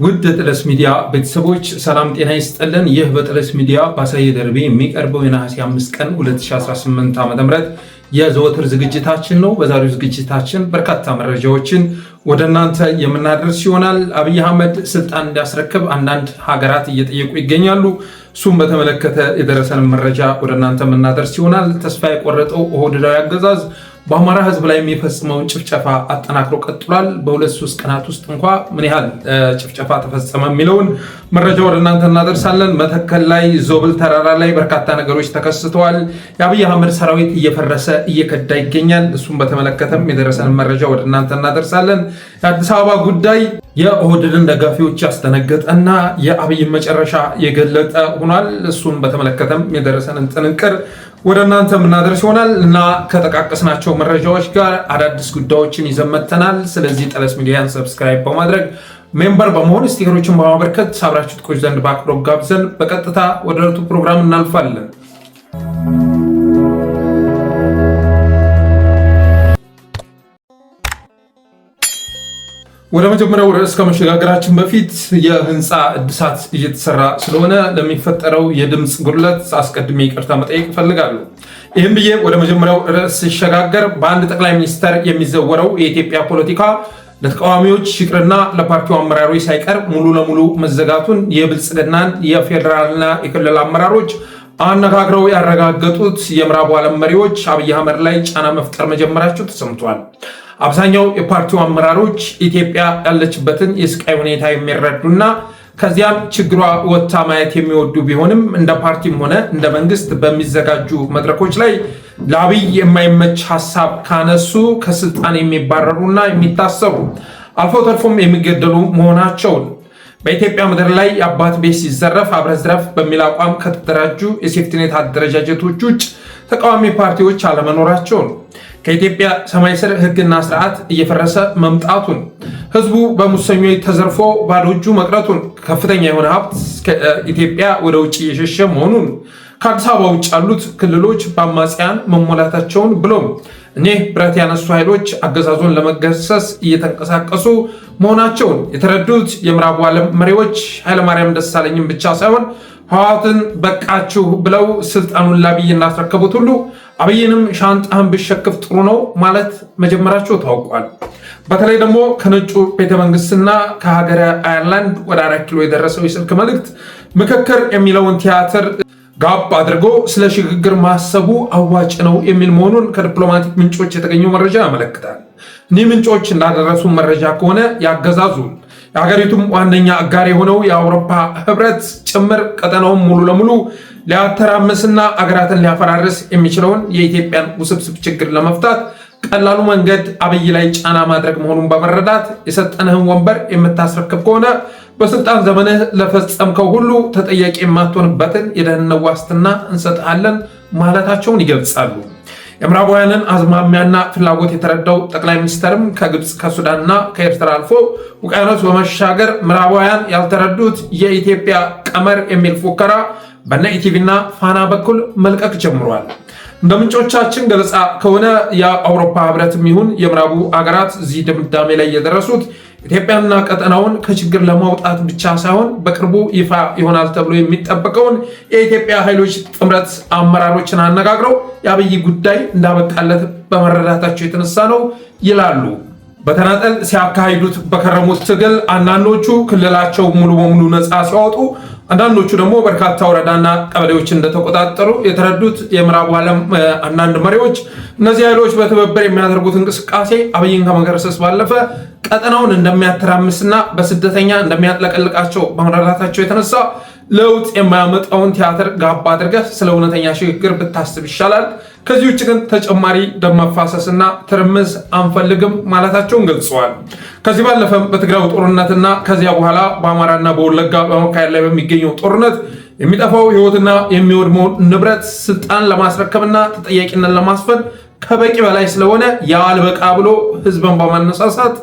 ውድ የጥለስ ሚዲያ ቤተሰቦች ሰላም ጤና ይስጥልን። ይህ በጥለስ ሚዲያ ባሳየ ደርቤ የሚቀርበው የነሐሴ 5 ቀን 2018 ዓ.ም የዘወትር ዝግጅታችን ነው። በዛሬው ዝግጅታችን በርካታ መረጃዎችን ወደ እናንተ የምናደርስ ይሆናል። አብይ አህመድ ስልጣን እንዲያስረክብ አንዳንድ ሀገራት እየጠየቁ ይገኛሉ። እሱም በተመለከተ የደረሰን መረጃ ወደ እናንተ የምናደርስ ይሆናል። ተስፋ የቆረጠው ኦህዴዳዊ አገዛዝ በአማራ ህዝብ ላይ የሚፈጽመውን ጭፍጨፋ አጠናክሮ ቀጥሏል። በ2-3 ቀናት ውስጥ እንኳ ምን ያህል ጭፍጨፋ ተፈጸመ የሚለውን መረጃ ወደ እናንተ እናደርሳለን። መተከል ላይ ዞብል ተራራ ላይ በርካታ ነገሮች ተከስተዋል። የአብይ አህመድ ሰራዊት እየፈረሰ እየከዳ ይገኛል። እሱም በተመለከተም የደረሰን መረጃ ወደ እናንተ እናደርሳለን። የአዲስ አበባ ጉዳይ የኦህዴድን ደጋፊዎች ያስደነገጠና የአብይን መጨረሻ የገለጠ ሆኗል። እሱን በተመለከተም የደረሰንን ጥንቅር ወደ እናንተ የምናደርስ ይሆናል እና ከጠቃቀስናቸው መረጃዎች ጋር አዳዲስ ጉዳዮችን ይዘን መጥተናል። ስለዚህ ጠለስ ሚዲያን ሰብስክራይብ በማድረግ ሜምበር በመሆን ስቲከሮችን በማበርከት አብራችሁ ትቆዩ ዘንድ በአክብሮት ጋብዘን በቀጥታ ወደ ዕለቱ ፕሮግራም እናልፋለን። ወደ መጀመሪያው ርዕስ ከመሸጋገራችን በፊት የህንፃ እድሳት እየተሰራ ስለሆነ ለሚፈጠረው የድምፅ ጉድለት አስቀድሜ ይቅርታ መጠየቅ እፈልጋለሁ። ይህም ብዬ ወደ መጀመሪያው ርዕስ ሲሸጋገር በአንድ ጠቅላይ ሚኒስተር የሚዘወረው የኢትዮጵያ ፖለቲካ ለተቃዋሚዎች ይቅርና ለፓርቲው አመራሮች ሳይቀር ሙሉ ለሙሉ መዘጋቱን የብልጽግናን የፌዴራልና የክልል አመራሮች አነጋግረው ያረጋገጡት የምዕራቡ ዓለም መሪዎች አብይ አህመድ ላይ ጫና መፍጠር መጀመራቸው ተሰምቷል። አብዛኛው የፓርቲው አመራሮች ኢትዮጵያ ያለችበትን የስቃይ ሁኔታ የሚረዱና ከዚያም ችግሯ ወጥታ ማየት የሚወዱ ቢሆንም እንደ ፓርቲም ሆነ እንደ መንግስት በሚዘጋጁ መድረኮች ላይ ለአብይ የማይመች ሀሳብ ካነሱ ከስልጣን የሚባረሩና የሚታሰሩ አልፎ ተርፎም የሚገደሉ መሆናቸውን በኢትዮጵያ ምድር ላይ የአባት ቤት ሲዘረፍ አብረህ ዝረፍ በሚል አቋም ከተደራጁ የሴፍቲኔት አደረጃጀቶች ውጭ ተቃዋሚ ፓርቲዎች አለመኖራቸውን ከኢትዮጵያ ሰማይ ስር ህግና ስርዓት እየፈረሰ መምጣቱን ህዝቡ በሙሰኞች ተዘርፎ ባዶ እጁ መቅረቱን ከፍተኛ የሆነ ሀብት ከኢትዮጵያ ወደ ውጭ እየሸሸ መሆኑን ከአዲስ አበባ ውጭ ያሉት ክልሎች በአማጽያን መሞላታቸውን ብሎም እኒህ ብረት ያነሱ ኃይሎች አገዛዙን ለመገሰስ እየተንቀሳቀሱ መሆናቸውን የተረዱት የምዕራቡ ዓለም መሪዎች ኃይለማርያም ደሳለኝን ብቻ ሳይሆን ህወሓትን በቃችሁ ብለው ስልጣኑን ለአብይ እናስረከቡት ሁሉ አብይንም ሻንጣህን ብሸክፍ ጥሩ ነው ማለት መጀመራቸው ታውቋል። በተለይ ደግሞ ከነጩ ቤተመንግስትና ከሀገረ አየርላንድ ወደ 4 ኪሎ የደረሰው የስልክ መልእክት ምክክር የሚለውን ቲያትር ጋብ አድርጎ ስለ ሽግግር ማሰቡ አዋጭ ነው የሚል መሆኑን ከዲፕሎማቲክ ምንጮች የተገኘው መረጃ ያመለክታል። እኒህ ምንጮች እንዳደረሱ መረጃ ከሆነ ያገዛዙን የሀገሪቱም ዋነኛ አጋር የሆነው የአውሮፓ ህብረት ጭምር ቀጠናውን ሙሉ ለሙሉ ሊያተራምስና አገራትን ሊያፈራርስ የሚችለውን የኢትዮጵያን ውስብስብ ችግር ለመፍታት ቀላሉ መንገድ አብይ ላይ ጫና ማድረግ መሆኑን በመረዳት የሰጠንህን ወንበር የምታስረክብ ከሆነ በስልጣን ዘመንህ ለፈጸምከው ሁሉ ተጠያቂ የማትሆንበትን የደህንነት ዋስትና እንሰጥሃለን ማለታቸውን ይገልጻሉ። የምዕራባውያንን አዝማሚያና ፍላጎት የተረዳው ጠቅላይ ሚኒስትርም ከግብፅ ከሱዳንና ከኤርትራ አልፎ ውቅያኖስ በመሻገር ምዕራባውያን ያልተረዱት የኢትዮጵያ ቀመር የሚል ፉከራ በነ ኢቲቪና ፋና በኩል መልቀቅ ጀምሯል። እንደ ምንጮቻችን ገለጻ ከሆነ የአውሮፓ ህብረትም ይሁን የምዕራቡ አገራት እዚህ ድምዳሜ ላይ የደረሱት ኢትዮጵያና ቀጠናውን ከችግር ለማውጣት ብቻ ሳይሆን በቅርቡ ይፋ ይሆናል ተብሎ የሚጠበቀውን የኢትዮጵያ ኃይሎች ጥምረት አመራሮችን አነጋግረው የአብይ ጉዳይ እንዳበቃለት በመረዳታቸው የተነሳ ነው ይላሉ። በተናጠል ሲያካሂዱት በከረሙት ትግል አንዳንዶቹ ክልላቸው ሙሉ በሙሉ ነፃ ሲያወጡ፣ አንዳንዶቹ ደግሞ በርካታ ወረዳና ቀበሌዎች እንደተቆጣጠሩ የተረዱት የምዕራቡ ዓለም አንዳንድ መሪዎች እነዚህ ኃይሎች በትብብር የሚያደርጉት እንቅስቃሴ አብይን ከመገረሰስ ባለፈ ቀጠናውን እንደሚያተራምስና በስደተኛ እንደሚያጥለቀልቃቸው በመረዳታቸው የተነሳ ለውጥ የማያመጣውን ቲያትር ጋባ አድርገህ ስለ እውነተኛ ሽግግር ብታስብ ይሻላል፣ ከዚህ ውጭ ግን ተጨማሪ ደም መፋሰስና ትርምስ አንፈልግም ማለታቸውን ገልጸዋል። ከዚህ ባለፈም በትግራይ ጦርነትና ከዚያ በኋላ በአማራና በወለጋ በመካሄድ ላይ በሚገኘው ጦርነት የሚጠፋው ህይወትና የሚወድመውን ንብረት ስልጣን ለማስረከብና ተጠያቂነት ለማስፈን ከበቂ በላይ ስለሆነ ያልበቃ ብሎ ህዝብን በማነሳሳት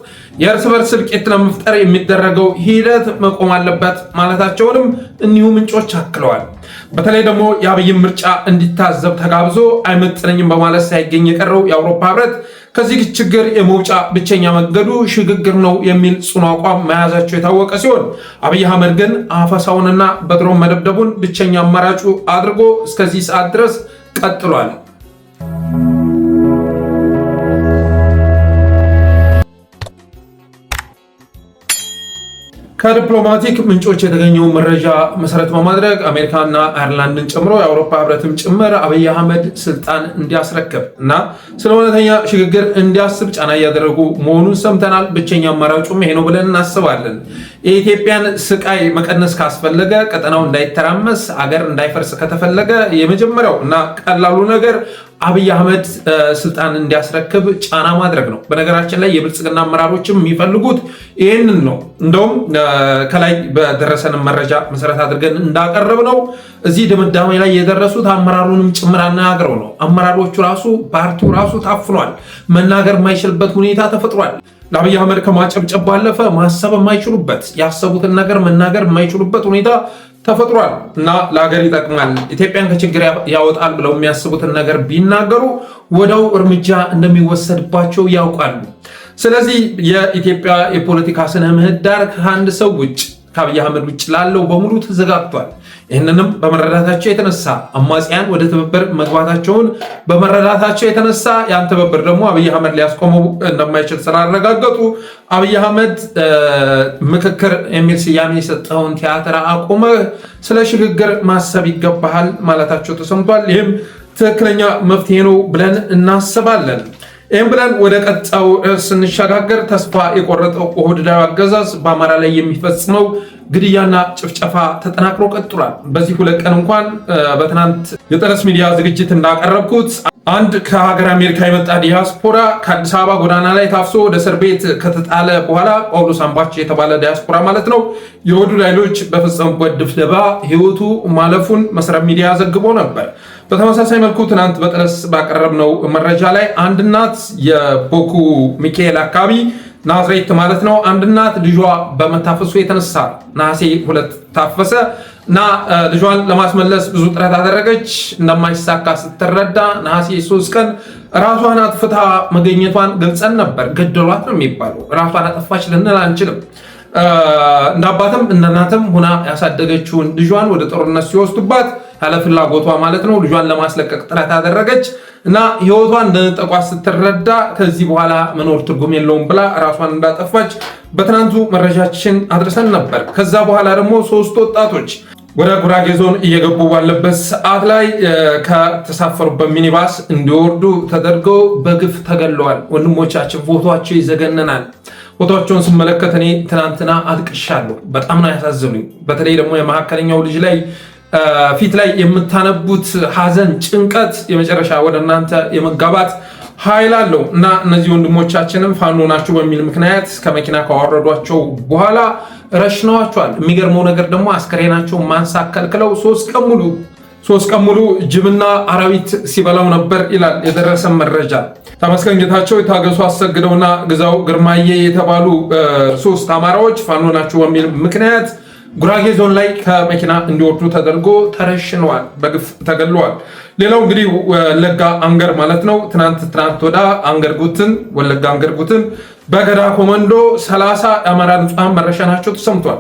የእርስ በርስ እልቂት ለመፍጠር የሚደረገው ሂደት መቆም አለበት ማለታቸውንም እኒሁ ምንጮች አክለዋል። በተለይ ደግሞ የአብይን ምርጫ እንዲታዘብ ተጋብዞ አይመጥነኝም በማለት ሳይገኝ የቀረው የአውሮፓ ህብረት ከዚህ ችግር የመውጫ ብቸኛ መንገዱ ሽግግር ነው የሚል ጽኑ አቋም መያዛቸው የታወቀ ሲሆን አብይ አህመድ ግን አፈሳውንና በድሮን መደብደቡን ብቸኛ አማራጩ አድርጎ እስከዚህ ሰዓት ድረስ ቀጥሏል። ከዲፕሎማቲክ ምንጮች የተገኘውን መረጃ መሰረት በማድረግ አሜሪካና አየርላንድን ጨምሮ የአውሮፓ ህብረትም ጭምር አብይ አህመድ ስልጣን እንዲያስረክብ እና ስለ እውነተኛ ሽግግር እንዲያስብ ጫና እያደረጉ መሆኑን ሰምተናል። ብቸኛ አማራጩም ይሄ ነው ብለን እናስባለን። የኢትዮጵያን ስቃይ መቀነስ ካስፈለገ፣ ቀጠናው እንዳይተራመስ፣ አገር እንዳይፈርስ ከተፈለገ የመጀመሪያው እና ቀላሉ ነገር አብይ አህመድ ስልጣን እንዲያስረክብ ጫና ማድረግ ነው። በነገራችን ላይ የብልጽግና አመራሮችም የሚፈልጉት ይህንን ነው። እንደውም ከላይ በደረሰን መረጃ መሰረት አድርገን እንዳቀረብ ነው እዚህ ድምዳሜ ላይ የደረሱት አመራሩንም ጭምር አነጋግረው ነው። አመራሮቹ ራሱ ፓርቲው ራሱ ታፍኗል። መናገር የማይችልበት ሁኔታ ተፈጥሯል። ለአብይ አህመድ ከማጨብጨብ ባለፈ ማሰብ የማይችሉበት ያሰቡትን ነገር መናገር የማይችሉበት ሁኔታ ተፈጥሯል እና ለሀገር ይጠቅማል፣ ኢትዮጵያን ከችግር ያወጣል ብለው የሚያስቡትን ነገር ቢናገሩ ወዲያው እርምጃ እንደሚወሰድባቸው ያውቃሉ። ስለዚህ የኢትዮጵያ የፖለቲካ ስነ ምህዳር ከአንድ ሰው ውጭ ከአብይ አህመድ ውጭ ላለው በሙሉ ተዘጋግቷል። ይህንንም በመረዳታቸው የተነሳ አማጽያን ወደ ትብብር መግባታቸውን በመረዳታቸው የተነሳ ያን ትብብር ደግሞ አብይ አህመድ ሊያስቆመው እንደማይችል ስላረጋገጡ አብይ አህመድ ምክክር የሚል ስያሜ የሰጠውን ቲያትር አቁመህ ስለ ሽግግር ማሰብ ይገባሃል ማለታቸው ተሰምቷል። ይህም ትክክለኛ መፍትሄ ነው ብለን እናስባለን። ይህም ብለን ወደ ቀጣው ስንሸጋገር ተስፋ የቆረጠው ኦህዴዳዊ አገዛዝ በአማራ ላይ የሚፈጽመው ግድያና ጭፍጨፋ ተጠናክሮ ቀጥሏል። በዚህ 2 ቀን እንኳን በትናንት የጠለስ ሚዲያ ዝግጅት እንዳቀረብኩት አንድ ከሀገር አሜሪካ የመጣ ዲያስፖራ ከአዲስ አበባ ጎዳና ላይ ታፍሶ ወደ እስር ቤት ከተጣለ በኋላ ጳውሎስ አምባቸው የተባለ ዲያስፖራ ማለት ነው የኦህዴድ ኃይሎች በፈጸሙበት ድብደባ ሕይወቱ ማለፉን መሰረት ሚዲያ ዘግቦ ነበር። በተመሳሳይ መልኩ ትናንት በጠለስ ባቀረብነው መረጃ ላይ አንድ እናት የቦኩ ሚካኤል አካባቢ ናዝሬት ማለት ነው አንድ እናት ልጇ በመታፈሱ የተነሳ ነሐሴ 2 ታፈሰ እና ልጇን ለማስመለስ ብዙ ጥረት አደረገች። እንደማይሳካ ስትረዳ ነሐሴ 3 ቀን ራሷን አጥፍታ መገኘቷን ገልጸን ነበር። ገደሏት ነው የሚባለው። ራሷን አጠፋች ልንል አንችልም። እንደ አባትም እንደ እናትም ሆና ያሳደገችውን ልጇን ወደ ጦርነት ሲወስዱባት ያለ ፍላጎቷ ማለት ነው ልጇን ለማስለቀቅ ጥረት አደረገች እና ህይወቷን እንደነጠቋት ስትረዳ ከዚህ በኋላ መኖር ትርጉም የለውም ብላ ራሷን እንዳጠፋች በትናንቱ መረጃችን አድርሰን ነበር። ከዛ በኋላ ደግሞ 3 ወጣቶች ወደ ጉራጌ ዞን እየገቡ ባለበት ሰዓት ላይ ከተሳፈሩበት ሚኒባስ እንዲወርዱ ተደርገው በግፍ ተገለዋል። ወንድሞቻችን ፎቶቸው ይዘገነናል። ፎቶቸውን ስመለከት እኔ ትናንትና አልቅሻለሁ። በጣም ነው ያሳዝኑኝ። በተለይ ደግሞ የመካከለኛው ልጅ ላይ ፊት ላይ የምታነቡት ሐዘን፣ ጭንቀት የመጨረሻ ወደ እናንተ የመጋባት ኃይል አለው እና እነዚህ ወንድሞቻችንም ፋኖ ናቸው በሚል ምክንያት ከመኪና ካወረዷቸው በኋላ ረሽነዋቸዋል። የሚገርመው ነገር ደግሞ አስከሬናቸው ማንሳት ከልክለው 3 ቀን ሙሉ ጅብና አራዊት ሲበላው ነበር ይላል የደረሰ መረጃ። ተመስገን ጌታቸው፣ የታገሱ አሰግደውና ግዛው ግርማዬ የተባሉ 3 አማራዎች ፋኖ ናቸው በሚል ምክንያት ጉራጌ ዞን ላይ ከመኪና እንዲወርዱ ተደርጎ ተረሽነዋል፣ በግፍ ተገለዋል። ሌላው እንግዲህ ወለጋ አንገር ማለት ነው። ትናንት ወዳ አንገርጉትን ወለጋ አንገርጉትን በገዳ ኮመንዶ 30 የአማራ ንጹሃን መረሸናቸው ተሰምቷል።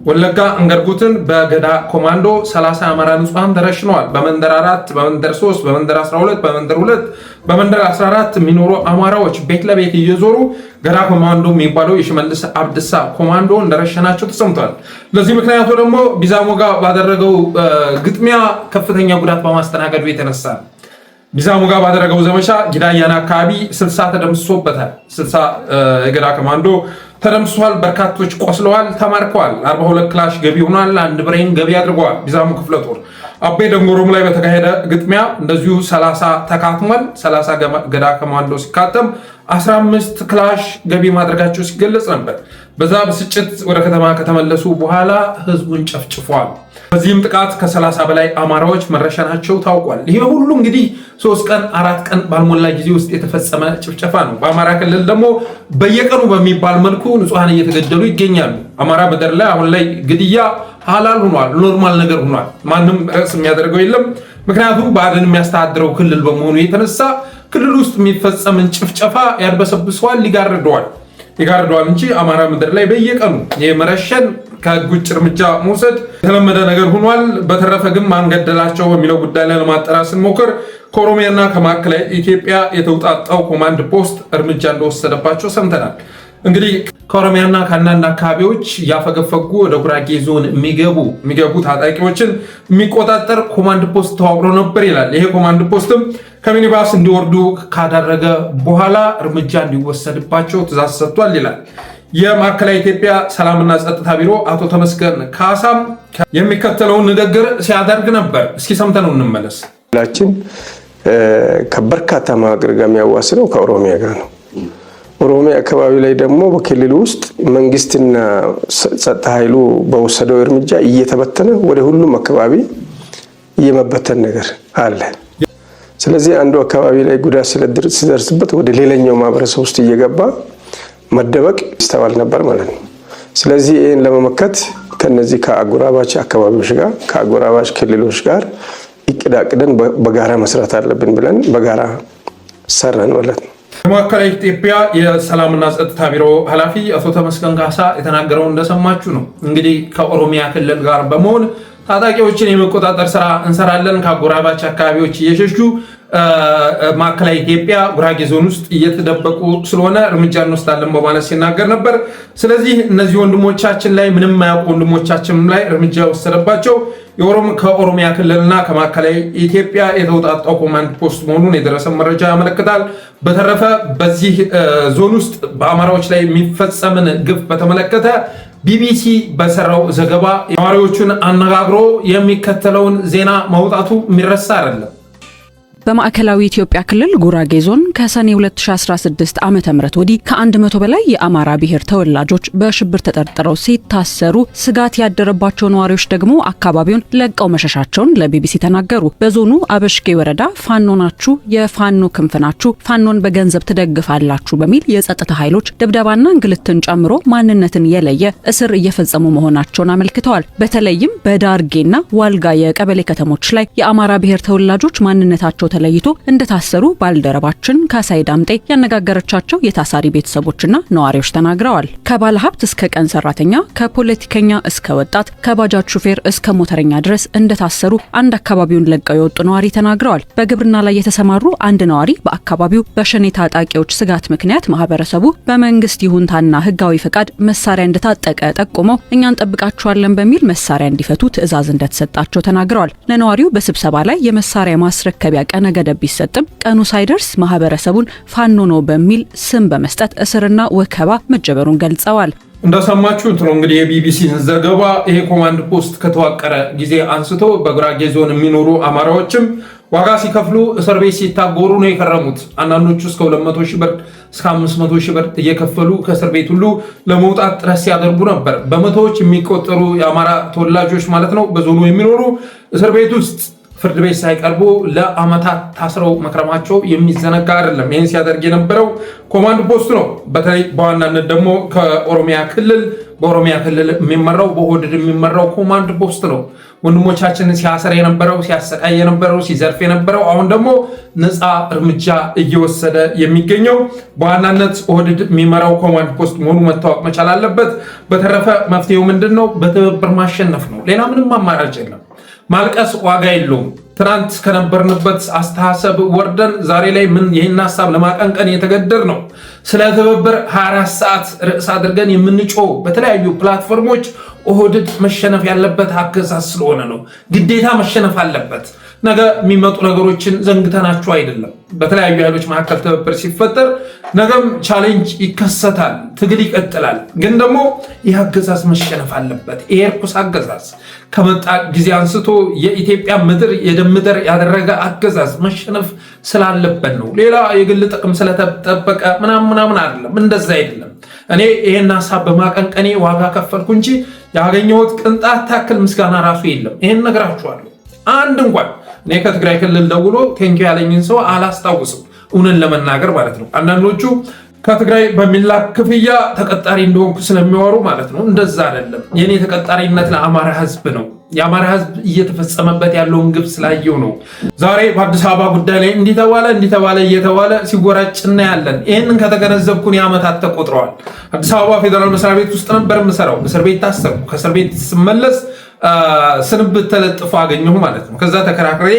ወለጋ አንገርጉትን በገዳ ኮማንዶ 30 የአማራ ንጹሃን ተረሽነዋል። በመንደር 4፣ በመንደር 3፣ በመንደር 12፣ በመንደር 2፣ በመንደር 14 የሚኖሩ አማራዎች ቤት ለቤት እየዞሩ ገዳ ኮማንዶ የሚባለው የሽመልስ አብድሳ ኮማንዶ እንደረሸናቸው ተሰምቷል። ለዚህ ምክንያቱ ደግሞ ቢዛሞጋ ባደረገው ግጥሚያ ከፍተኛ ጉዳት በማስተናገዱ የተነሳ ቢዛሞጋ ባደረገው ዘመቻ ጊዳያና አካባቢ 60 ተደምስሶበታል። 60 የገዳ ኮማንዶ ተደምስሷል። በርካቶች ቆስለዋል፣ ተማርከዋል። 42 ክላሽ ገቢ ሆኗል። 1 ብሬን ገቢ አድርገዋል። ቢዛሞ ክፍለ ጦር አቤ ደንጎሮም ላይ በተካሄደ ግጥሚያ እንደዚሁ 30 ተካትሟል። 30 ገዳ ኮማንዶ ሲካተም 15 ክላሽ ገቢ ማድረጋቸው ሲገለጽ ነበር። በዛ ብስጭት ወደ ከተማ ከተመለሱ በኋላ ህዝቡን ጨፍጭፏል። በዚህም ጥቃት ከ30 በላይ አማራዎች መረሸናቸው ታውቋል። ይሄ ሁሉ እንግዲህ 3 ቀን 4 ቀን ባልሞላ ጊዜ ውስጥ የተፈጸመ ጭፍጨፋ ነው። በአማራ ክልል ደግሞ በየቀኑ በሚባል መልኩ ንጹሃን እየተገደሉ ይገኛሉ። አማራ ምድር ላይ አሁን ላይ ግድያ ሐላል ሆኗል፣ ኖርማል ነገር ሆኗል። ማንም ርዕስ የሚያደርገው የለም። ምክንያቱም ብአዴን የሚያስተዳድረው ክልል በመሆኑ የተነሳ ክልል ውስጥ የሚፈጸምን ጭፍጨፋ ያድበሰብሰዋል፣ ይጋርደዋል እንጂ አማራ ምድር ላይ በየቀኑ የመረሸን ከህግ ውጭ እርምጃ መውሰድ የተለመደ ነገር ሆኗል። በተረፈ ግን ማን ገደላቸው በሚለው ጉዳይ ላይ ለማጣራት ስንሞክር ከኦሮሚያና ከማዕከላዊ ኢትዮጵያ የተውጣጣው ኮማንድ ፖስት እርምጃ እንደወሰደባቸው ሰምተናል። እንግዲህ ከኦሮሚያና ከአንዳንድ አካባቢዎች ያፈገፈጉ ወደ ጉራጌ ዞን የሚገቡ ታጣቂዎችን የሚቆጣጠር ኮማንድ ፖስት ተዋቅሮ ነበር ይላል። ይሄ ኮማንድ ፖስትም ከሚኒባስ እንዲወርዱ ካደረገ በኋላ እርምጃ እንዲወሰድባቸው ትእዛዝ ሰጥቷል ይላል። የማዕከላዊ ኢትዮጵያ ሰላምና ጸጥታ ቢሮ አቶ ተመስገን ካሳም የሚከተለውን ንግግር ሲያደርግ ነበር። እስኪ ሰምተነው እንመለስ። ላችን ከበርካታ መዋቅር ጋር የሚያዋስነው ከኦሮሚያ ጋር ነው። ኦሮሚያ አካባቢ ላይ ደግሞ በክልል ውስጥ መንግስትና ጸጥታ ኃይሉ በወሰደው እርምጃ እየተበተነ ወደ ሁሉም አካባቢ የመበተን ነገር አለ። ስለዚህ አንዱ አካባቢ ላይ ጉዳት ሲደርስበት ወደ ሌላኛው ማህበረሰብ ውስጥ እየገባ መደበቅ ይስተዋል ነበር ማለት ነው። ስለዚህ ይህን ለመመከት ከነዚህ ከአጎራባች አካባቢዎች ጋር ከአጎራባች ክልሎች ጋር እቅዳቅደን በጋራ መስራት አለብን ብለን በጋራ ሰራን ማለት ነው። የማዕከላዊ ኢትዮጵያ የሰላምና ጸጥታ ቢሮ ኃላፊ አቶ ተመስገን ካሳ የተናገረው እንደሰማችሁ ነው። እንግዲህ ከኦሮሚያ ክልል ጋር በመሆን ታጣቂዎችን የመቆጣጠር ስራ እንሰራለን፣ ከአጎራባች አካባቢዎች እየሸሹ ማዕከላዊ ኢትዮጵያ ጉራጌ ዞን ውስጥ እየተደበቁ ስለሆነ እርምጃ እንወስዳለን በማለት ሲናገር ነበር። ስለዚህ እነዚህ ወንድሞቻችን ላይ ምንም የማያውቁ ወንድሞቻችን ላይ እርምጃ የወሰደባቸው ከኦሮሚያ ክልልና ከማዕከላዊ ኢትዮጵያ የተውጣጣው ኮማንድ ፖስት መሆኑን የደረሰ መረጃ ያመለክታል። በተረፈ በዚህ ዞን ውስጥ በአማራዎች ላይ የሚፈጸምን ግፍ በተመለከተ ቢቢሲ በሰራው ዘገባ ነዋሪዎቹን አነጋግሮ የሚከተለውን ዜና ማውጣቱ የሚረሳ አይደለም። በማዕከላዊ ኢትዮጵያ ክልል ጉራጌ ዞን ከሰኔ 2016 ዓመተ ምህረት ወዲህ ከ100 በላይ የአማራ ብሔር ተወላጆች በሽብር ተጠርጥረው ሲታሰሩ ስጋት ያደረባቸው ነዋሪዎች ደግሞ አካባቢውን ለቀው መሸሻቸውን ለቢቢሲ ተናገሩ። በዞኑ አበሽጌ ወረዳ ፋኖ ናችሁ፣ የፋኖ ክንፍ ናችሁ፣ ፋኖን በገንዘብ ትደግፋላችሁ በሚል የጸጥታ ኃይሎች ድብደባና እንግልትን ጨምሮ ማንነትን የለየ እስር እየፈጸሙ መሆናቸውን አመልክተዋል። በተለይም በዳርጌና ዋልጋ የቀበሌ ከተሞች ላይ የአማራ ብሔር ተወላጆች ማንነታቸው ተለይቶ እንደታሰሩ ባልደረባችን ካሳይ ዳምጤ ያነጋገረቻቸው የታሳሪ ቤተሰቦችና ነዋሪዎች ተናግረዋል። ከባለ ሀብት እስከ ቀን ሰራተኛ፣ ከፖለቲከኛ እስከ ወጣት፣ ከባጃጅ ሹፌር እስከ ሞተረኛ ድረስ እንደታሰሩ አንድ አካባቢውን ለቀው የወጡ ነዋሪ ተናግረዋል። በግብርና ላይ የተሰማሩ አንድ ነዋሪ በአካባቢው በሸኔ ታጣቂዎች ስጋት ምክንያት ማህበረሰቡ በመንግስት ይሁንታና ህጋዊ ፈቃድ መሳሪያ እንደታጠቀ ጠቁመው እኛን እንጠብቃቸዋለን በሚል መሳሪያ እንዲፈቱ ትዕዛዝ እንደተሰጣቸው ተናግረዋል። ለነዋሪው በስብሰባ ላይ የመሳሪያ ማስረከቢያ ቀነ ገደብ ቢሰጥም ቀኑ ሳይደርስ ማህበረሰቡን ፋኖ ነው በሚል ስም በመስጠት እስርና ወከባ መጀበሩን ገልጸዋል። እንደሰማችሁት ነው እንግዲህ የቢቢሲን ዘገባ። ይሄ ኮማንድ ፖስት ከተዋቀረ ጊዜ አንስቶ በጉራጌ ዞን የሚኖሩ አማራዎችም ዋጋ ሲከፍሉ እስር ቤት ሲታጎሩ ነው የከረሙት። አንዳንዶቹ እስከ 200 ሺህ ብር እስከ 500 ሺህ ብር እየከፈሉ ከእስር ቤት ሁሉ ለመውጣት ጥረት ሲያደርጉ ነበር። በመቶዎች የሚቆጠሩ የአማራ ተወላጆች ማለት ነው በዞኑ የሚኖሩ እስር ቤት ውስጥ ፍርድ ቤት ሳይቀርቡ ለአመታት ታስረው መክረማቸው የሚዘነጋ አይደለም። ይህን ሲያደርግ የነበረው ኮማንድ ፖስት ነው። በተለይ በዋናነት ደግሞ በኦሮሚያ ክልል የሚመራው በኦህዴድ የሚመራው ኮማንድ ፖስት ነው ወንድሞቻችንን ሲያሰር የነበረው፣ ሲያሰቃይ የነበረው፣ ሲዘርፍ የነበረው አሁን ደግሞ ነፃ እርምጃ እየወሰደ የሚገኘው በዋናነት ኦህዴድ የሚመራው ኮማንድ ፖስት መሆኑ መታወቅ መቻል አለበት። በተረፈ መፍትሄው ምንድን ነው? በትብብር ማሸነፍ ነው። ሌላ ምንም አማራጭ የለም። ማልቀስ ዋጋ የለውም። ትናንት ከነበርንበት አስተሳሰብ ወርደን ዛሬ ላይ ይህን ሀሳብ ለማቀንቀን የተገደር ነው። ስለ ትብብር 24 ሰዓት ርዕስ አድርገን የምንጮው በተለያዩ ፕላትፎርሞች ኦህዴድ መሸነፍ ያለበት አገዛዝ ስለሆነ ነው። ግዴታ መሸነፍ አለበት። ነገ የሚመጡ ነገሮችን ዘንግተናቸው አይደለም። በተለያዩ ኃይሎች መካከል ትብብር ሲፈጠር ነገም ቻሌንጅ ይከሰታል፣ ትግል ይቀጥላል። ግን ደግሞ ይህ አገዛዝ መሸነፍ አለበት። ይሄ ርኩስ አገዛዝ ከመጣ ጊዜ አንስቶ የኢትዮጵያ ምድር የደም ምድር ያደረገ አገዛዝ መሸነፍ ስላለበት ነው። ሌላ የግል ጥቅም ስለተጠበቀ ምናምን አይደለም። እንደዛ አይደለም። እኔ ይሄን ሀሳብ በማቀንቀኔ ዋጋ ከፈልኩ እንጂ ያገኘሁት ቅንጣት ታክል ምስጋና ራሱ የለም። ይሄን ነግራችኋለሁ። አንድ እንኳን እኔ ከትግራይ ክልል ደውሎ ቴንኪ ያለኝን ሰው አላስታውስም፣ እውነን ለመናገር ማለት ነው። አንዳንዶቹ ከትግራይ በሚላክ ክፍያ ተቀጣሪ እንደሆንኩ ስለሚወሩ ማለት ነው። እንደዛ አይደለም። የኔ ተቀጣሪነት ለአማራ ሕዝብ ነው። የአማራ ህዝብ እየተፈጸመበት ያለውን ግፍ ስላየው ነው። ዛሬ በአዲስ አበባ ጉዳይ ላይ እንዲተባለ እየተባለ ሲወራጭ እናያለን። ይህንን ከተገነዘብኩን የዓመታት ተቆጥረዋል። አዲስ አበባ ፌዴራል መስሪያ ቤት ውስጥ ነበር የምሰራው። እስር ቤት ታሰርኩ። ከእስር ቤት ስመለስ ስንብት ተለጥፎ አገኘሁ ማለት ነው። ከዛ ተከራክሬ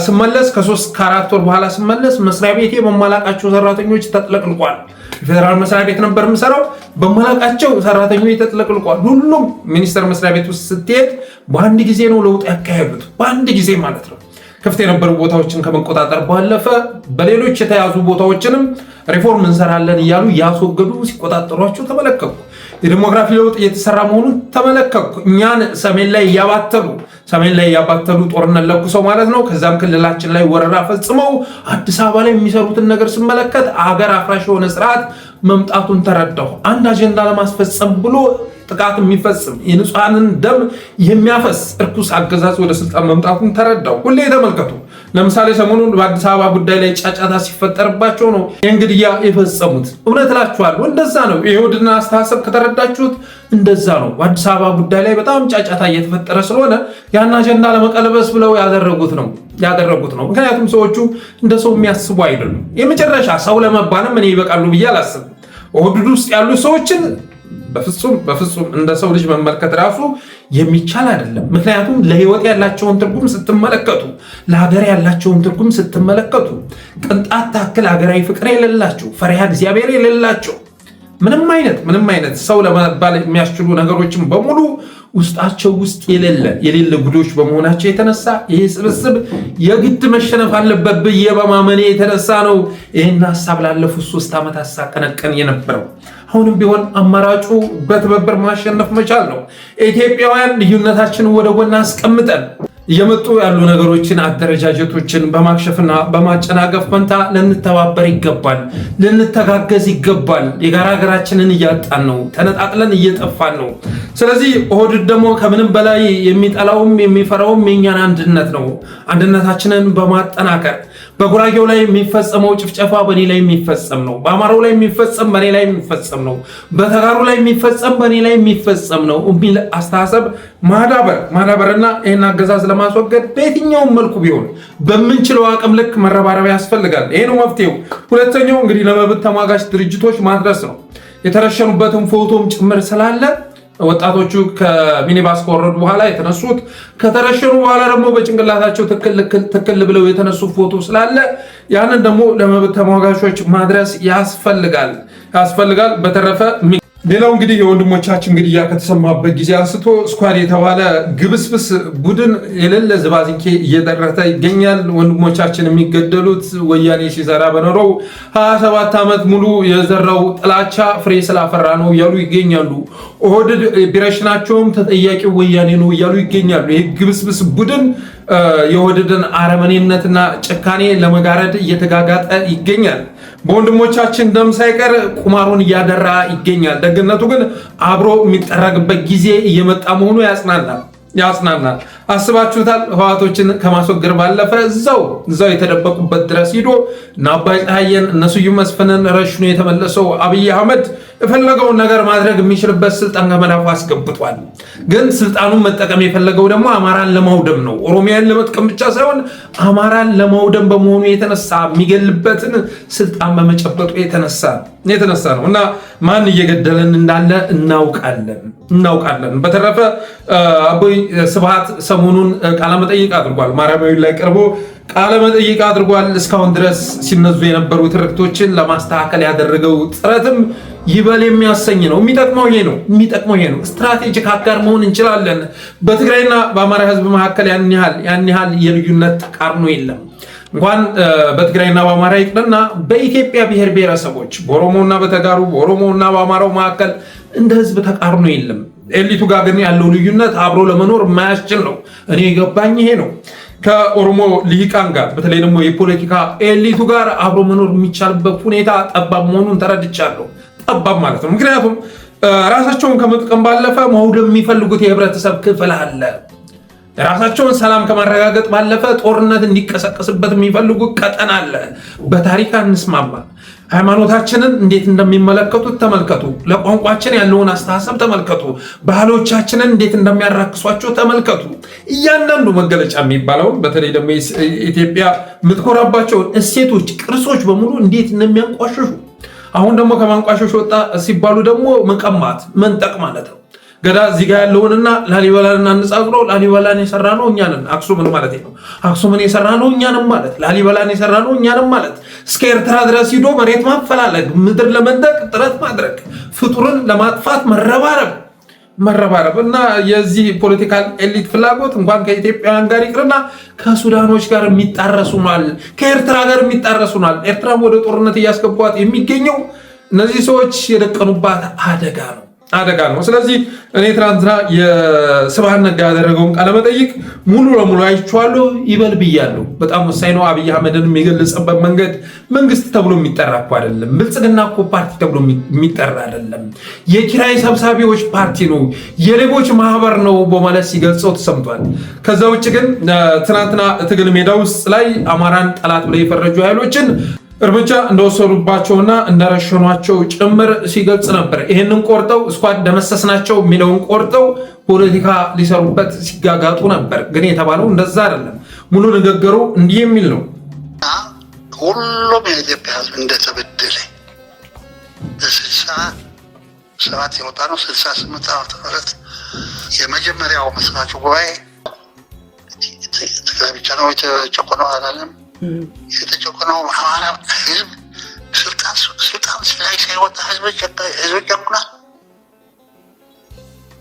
ስመለስ ከ3 ከ4 ወር በኋላ ስመለስ መስሪያ ቤቴ በማላቃቸው ሰራተኞች ተጥለቅልቋል። ፌዴራል መስሪያ ቤት ነበር የምሰራው። በማላቃቸው ሰራተኞች ተጥለቅልቋል። ሁሉም ሚኒስቴር መስሪያ ቤት ውስጥ ስትሄድ በአንድ ጊዜ ነው ለውጥ ያካሄዱት። በአንድ ጊዜ ማለት ነው። ክፍት የነበሩ ቦታዎችን ከመቆጣጠር ባለፈ በሌሎች የተያዙ ቦታዎችንም ሪፎርም እንሰራለን እያሉ ያስወገዱ ሲቆጣጠሯቸው ተመለከቱ። የዲሞግራፊ ለውጥ እየተሰራ መሆኑን ተመለከቱ። እኛን ሰሜን ላይ እያባተሉ ጦርነት ለኩሰው ማለት ነው። ከዛም ክልላችን ላይ ወረራ ፈጽመው አዲስ አበባ ላይ የሚሰሩትን ነገር ስመለከት አገር አፍራሽ የሆነ ስርዓት መምጣቱን ተረዳሁ። አንድ አጀንዳ ለማስፈጸም ብሎ ጥቃት የሚፈጽም የንጹሐንን ደም የሚያፈስ እርኩስ አገዛዝ ወደ ስልጣን መምጣቱን ተረዳው። ሁሌ ተመልከቱ። ለምሳሌ ሰሞኑን በአዲስ አበባ ጉዳይ ላይ ጫጫታ ሲፈጠርባቸው ነው እንግዲያ የፈጸሙት። እውነት እላችኋለሁ እንደዛ ነው። የይሁድና አስተሳሰብ ከተረዳችሁት እንደዛ ነው። በአዲስ አበባ ጉዳይ ላይ በጣም ጫጫታ እየተፈጠረ ስለሆነ ያን አጀንዳ ለመቀልበስ ብለው ያደረጉት ነው። ምክንያቱም ሰዎቹ እንደ ሰው የሚያስቡ አይደሉም። የመጨረሻ ሰው ለመባልም እኔ ይበቃሉ ብዬ አላስብም። ኦህዴድ ውስጥ ያሉ ሰዎችን በፍጹም እንደ ሰው ልጅ መመልከት ራሱ የሚቻል አይደለም። ምክንያቱም ለህይወት ያላቸውን ትርጉም ስትመለከቱ፣ ለሀገር ያላቸውን ትርጉም ስትመለከቱ ቅንጣት ታክል ሀገራዊ ፍቅር የሌላቸው፣ ፈሪሃ እግዚአብሔር የሌላቸው፣ ምንም አይነት ሰው ለመባል የሚያስችሉ ነገሮችን በሙሉ ውስጣቸው ውስጥ የሌለ ጉዶች በመሆናቸው የተነሳ ይህ ስብስብ የግድ መሸነፍ አለበት ብዬ በማመኔ የተነሳ ነው ይህን ሀሳብ ላለፉት 3 ዓመታት ሳቀነቀን የነበረው። አሁንም ቢሆን አማራጩ በትብብር ማሸነፍ መቻል ነው። ኢትዮጵያውያን ልዩነታችንን ወደ ጎን አስቀምጠን እየመጡ ያሉ ነገሮችን፣ አደረጃጀቶችን በማክሸፍና በማጨናገፍ ፈንታ ልንተባበር ይገባል፣ ልንተጋገዝ ይገባል። የጋራ ሀገራችንን እያጣን ነው፣ ተነጣጥለን እየጠፋን ነው። ስለዚህ ኦህዴድ ደግሞ ከምንም በላይ የሚጠላውም የሚፈራውም የኛን አንድነት ነው። አንድነታችንን በማጠናከር በጉራጌው ላይ የሚፈጸመው ጭፍጨፋ በኔ ላይ የሚፈጸም ነው፣ በአማራው ላይ የሚፈጸም በኔ ላይ የሚፈጸም ነው፣ በተጋሩ ላይ የሚፈጸም በኔ ላይ የሚፈጸም ነው የሚል አስተሳሰብ ማዳበርና ይህን አገዛዝ ለማስወገድ በየትኛውም መልኩ ቢሆን በምንችለው አቅም ልክ መረባረብ ያስፈልጋል። ይሄ ነው መፍትሄው። ሁለተኛው እንግዲህ ለመብት ተሟጋች ድርጅቶች ማድረስ ነው። የተረሸኑበትን ፎቶም ጭምር ስላለ ወጣቶቹ ከሚኒባስ ከወረዱ በኋላ የተነሱት ከተረሸኑ በኋላ ደግሞ በጭንቅላታቸው ትክል ብለው የተነሱ ፎቶ ስላለ ያንን ደግሞ ለመብት ተሟጋቾች ማድረስ ያስፈልጋል። በተረፈ ሌላው እንግዲህ የወንድሞቻችን ግድያ ከተሰማበት ጊዜ አንስቶ ስኳድ የተባለ ግብስብስ ቡድን የሌለ ዝባዝንኬ እየደረተ ይገኛል። ወንድሞቻችን የሚገደሉት ወያኔ ሲዘራ በኖረው 27 ዓመት ሙሉ የዘራው ጥላቻ ፍሬ ስላፈራ ነው እያሉ ይገኛሉ። ኦህዴድ ቢረሽናቸውም ተጠያቂው ወያኔ ነው እያሉ ይገኛሉ። ይህ ግብስብስ ቡድን የኦህዴድን አረመኔነትና ጭካኔ ለመጋረድ እየተጋጋጠ ይገኛል። በወንድሞቻችን ደም ሳይቀር ቁማሩን እያደራ ይገኛል። ደግነቱ ግን አብሮ የሚጠረግበት ጊዜ እየመጣ መሆኑ ያጽናናል። አስባችሁታል? ህወሓቶችን ከማስወገድ ባለፈ እዛው የተደበቁበት ድረስ ሂዶ እና አባይ ፀሐየን እነ ስዩም መስፍንን ረሽኖ የተመለሰው አብይ አህመድ የፈለገውን ነገር ማድረግ የሚችልበት ስልጣን ከመዳፉ አስገብቷል። ግን ስልጣኑን መጠቀም የፈለገው ደግሞ አማራን ለማውደም ነው። ኦሮሚያን ለመጥቀም ብቻ ሳይሆን አማራን ለማውደም በመሆኑ የተነሳ የሚገልበትን ስልጣን በመጨበጡ የተነሳ ነው እና ማን እየገደለን እንዳለ እናውቃለን። በተረፈ አቦይ ስብሃት ሰሞኑን ቃለመጠይቅ አድርጓል። ማረሚያዊ ላይ ቀርቦ ቃለመጠይቅ አድርጓል። እስካሁን ድረስ ሲነዙ የነበሩ ትርክቶችን ለማስተካከል ያደረገው ጥረትም ይበል የሚያሰኝ ነው። የሚጠቅመው ይሄ ነው። ስትራቴጂክ አጋር መሆን እንችላለን። በትግራይና በአማራ ህዝብ መካከል ያን ያህል የልዩነት ተቃርኖ የለም። እንኳን በትግራይና በአማራ ይቅርና በኢትዮጵያ ብሔር ብሔረሰቦች በኦሮሞና በተጋሩ በኦሮሞና በአማራው መካከል እንደ ህዝብ ተቃርኖ የለም። ኤሊቱ ጋር ግን ያለው ልዩነት አብሮ ለመኖር የማያስችል ነው። እኔ የገባኝ ይሄ ነው። ከኦሮሞ ልሂቃን ጋር በተለይ ደግሞ የፖለቲካ ኤሊቱ ጋር አብሮ መኖር የሚቻልበት ሁኔታ ጠባብ መሆኑን ተረድቻለሁ። ጠባብ ማለት ነው። ምክንያቱም ራሳቸውን ከመጥቀም ባለፈ ማውደም የሚፈልጉት የህብረተሰብ ክፍል አለ። ራሳቸውን ሰላም ከማረጋገጥ ባለፈ ጦርነት እንዲቀሰቀስበት የሚፈልጉ ቀጠና አለ። በታሪክ አንስማማ። ሃይማኖታችንን እንዴት እንደሚመለከቱት ተመልከቱ። ለቋንቋችን ያለውን አስተሳሰብ ተመልከቱ። ባህሎቻችንን እንዴት እንደሚያራክሷቸው ተመልከቱ። እያንዳንዱ መገለጫ የሚባለውን በተለይ ደግሞ ኢትዮጵያ የምትኮራባቸውን እሴቶች፣ ቅርሶች በሙሉ እንዴት እንደሚያንቋሽሹ አሁን ደግሞ ከማንቋሸሽ ወጣ ሲባሉ ደግሞ መቀማት መንጠቅ ማለት ነው። ገዳ እዚህ ጋር ያለውንና ላሊበላን አነጻጽሮ ላሊበላን የሰራ ነው እኛንን አክሱምን ማለት ነው። አክሱምን የሰራ ነው እኛንን ማለት ላሊበላን የሰራ ነው እኛንን ማለት እስከ ኤርትራ ድረስ ሂዶ መሬት ማፈላለግ፣ ምድር ለመንጠቅ ጥረት ማድረግ፣ ፍጡርን ለማጥፋት መረባረብ እና የዚህ ፖለቲካል ኤሊት ፍላጎት እንኳን ከኢትዮጵያውያን ጋር ይቅርና ከሱዳኖች ጋር የሚጣረሱናል፣ ከኤርትራ ጋር የሚጣረሱናል። ኤርትራም ወደ ጦርነት እያስገቧት የሚገኘው እነዚህ ሰዎች የደቀኑባት አደጋ ነው። ስለዚህ እኔ ትናንትና የስብሃት ነጋ ያደረገውን ቃለመጠይቅ ሙሉ ለሙሉ አይቼዋለሁ። ይበል ብያለሁ። በጣም ወሳኝ ነው። አብይ አህመድን የሚገልጽበት መንገድ መንግስት ተብሎ የሚጠራ እኮ አይደለም። ብልጽግና እኮ ፓርቲ ተብሎ የሚጠራ አይደለም። የኪራይ ሰብሳቢዎች ፓርቲ ነው፣ የሌቦች ማህበር ነው በማለት ሲገልጸው ተሰምቷል። ከዛ ውጭ ግን ትናንትና ትግል ሜዳ ውስጥ ላይ አማራን ጠላት ብለው የፈረጁ ኃይሎችን እርምጃ እንደወሰዱባቸውና እንደረሸኗቸው ጭምር ሲገልጽ ነበር። ይህንን ቆርጠው እስኳድ ደመሰስናቸው የሚለውን ቆርጠው ፖለቲካ ሊሰሩበት ሲጋጋጡ ነበር። ግን የተባለው እንደዛ አይደለም። ሙሉ ንግግሩ እንዲህ የሚል ነው። ሁሉም የኢትዮጵያ ሕዝብ እንደተበደለ በ67 የወጣ ነው። 68 ዓመተ ምህረት የመጀመሪያው መስራቹ ጉባኤ ትግራይ ብቻ ነው የተጨቆነው አላለም። የተጨቆነው አማራ ህዝብ ስልጣን ላይ ሳይወጣ ህዝብ ይጨቁናል።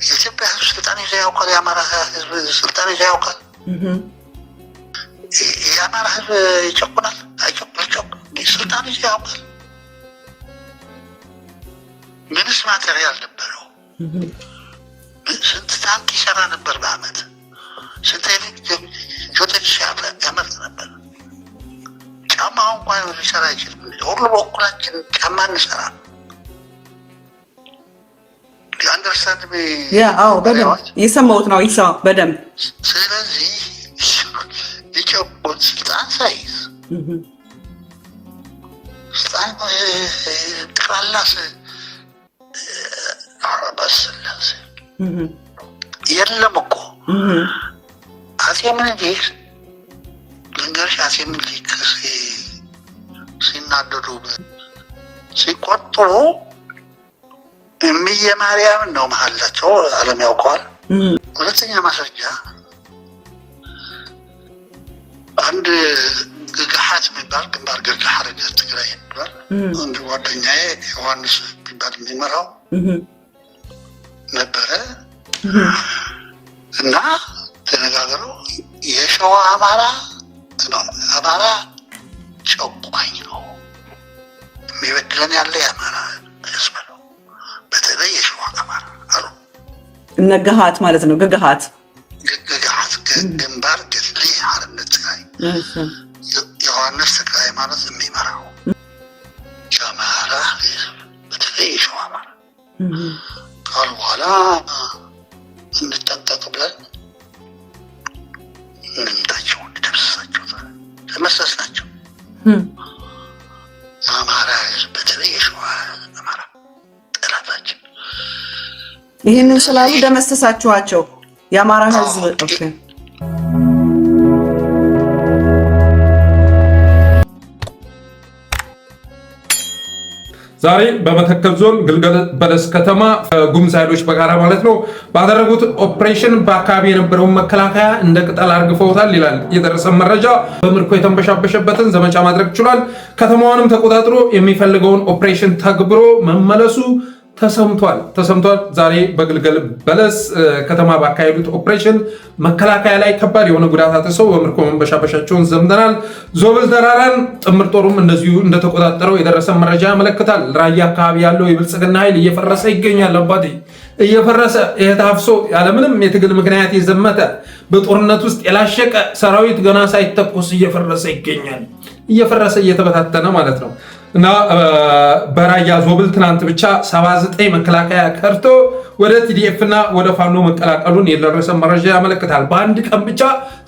የኢትዮጵያ ህዝብ ስልጣን ይዞ ያውቃል። የአማራ ህዝብ ስልጣን ይዞ ያውቃል። የአማራ ህዝብ ይጨቁናል። ስልጣን ይዞ ያውቃል። ምንስ ማቴሪያል ነበረው? ስንት ታንክ ይሰራ ነበር በአመት? ስንት ጆቶች ያመርት ነበር? ጫማ እንኳን ሊሰራ አይችልም። ሁሉ በኩላችን ጫማ እንሰራ አንደርስታንድ የሰማሁት ነው ይሳ በደንብ። ስለዚህ ሊጨቁን ስልጣን ሳይዝ ስልጣን ጠቅላላ በስላሴ የለም እኮ አፄ ምኒልክ ልንገርሽ፣ አፄ ምኒልክ ሲናደዱ ሲቆጡ እምዬ ማርያምን ነው መሀላቸው ዓለም ያውቀዋል። ሁለተኛ ማስረጃ አንድ ግግሓት የሚባል ግንባር ግግሓት ትግራይ የሚባል አንድ ጓደኛዬ ዮሐንስ የሚባል የሚመራው ነበረ እና ተነጋገሩ። የሸዋ አማራ ጨቋኝ ነው፣ የሚበድለን ያለ የአማራ ህዝብ ነው፣ በተለይ የሸዋ አማራ አሉ። እነ ግግሓት ማለት ነው። ግግሓት ግንባር ገድሊ ሓርነት ትግራይ ዮሐንስ ትግራይ ማለት የሚመራው የአማራ ህዝብ በተለይ የሸዋ አማራ ካሉ በኋላ እንጠንቀቅ ብለን እንምታቸው፣ እንደምሰሳቸው ተመሰስናቸው። አማራ ህዝብ በተለይ የሸዋ አማራ ጠላታችን። ይህንን ስላሉ ደመሰሳችኋቸው የአማራ ህዝብ። ኦኬ ዛሬ በመተከል ዞን ግልገል በለስ ከተማ ጉምዝ ኃይሎች በጋራ ማለት ነው ባደረጉት ኦፕሬሽን በአካባቢ የነበረውን መከላከያ እንደ ቅጠል አርግፈውታል ይላል የደረሰ መረጃ። በምርኮ የተንበሻበሸበትን ዘመቻ ማድረግ ችሏል። ከተማዋንም ተቆጣጥሮ የሚፈልገውን ኦፕሬሽን ተግብሮ መመለሱ ተሰምቷል። ዛሬ በግልገል በለስ ከተማ ባካሄዱት ኦፕሬሽን መከላከያ ላይ ከባድ የሆነ ጉዳት አጥሰው በምርኮ መንበሻበሻቸውን ዘምተናል። ዞብል ተራራን ጥምር ጦሩም እንደዚሁ እንደተቆጣጠረው የደረሰ መረጃ ያመለክታል። ራያ አካባቢ ያለው የብልጽግና ኃይል እየፈረሰ ይገኛል። አባቴ እየፈረሰ የታፍሶ ያለምንም የትግል ምክንያት የዘመተ በጦርነት ውስጥ የላሸቀ ሰራዊት ገና ሳይተኮስ እየፈረሰ ይገኛል። እየፈረሰ እየተበታተነ ማለት ነው። እና በራያ ዞብል ትናንት ብቻ 79 መከላከያ ከርቶ ወደ ቲዲኤፍ እና ወደ ፋኖ መቀላቀሉን የደረሰ መረጃ ያመለክታል። በአንድ ቀን ብቻ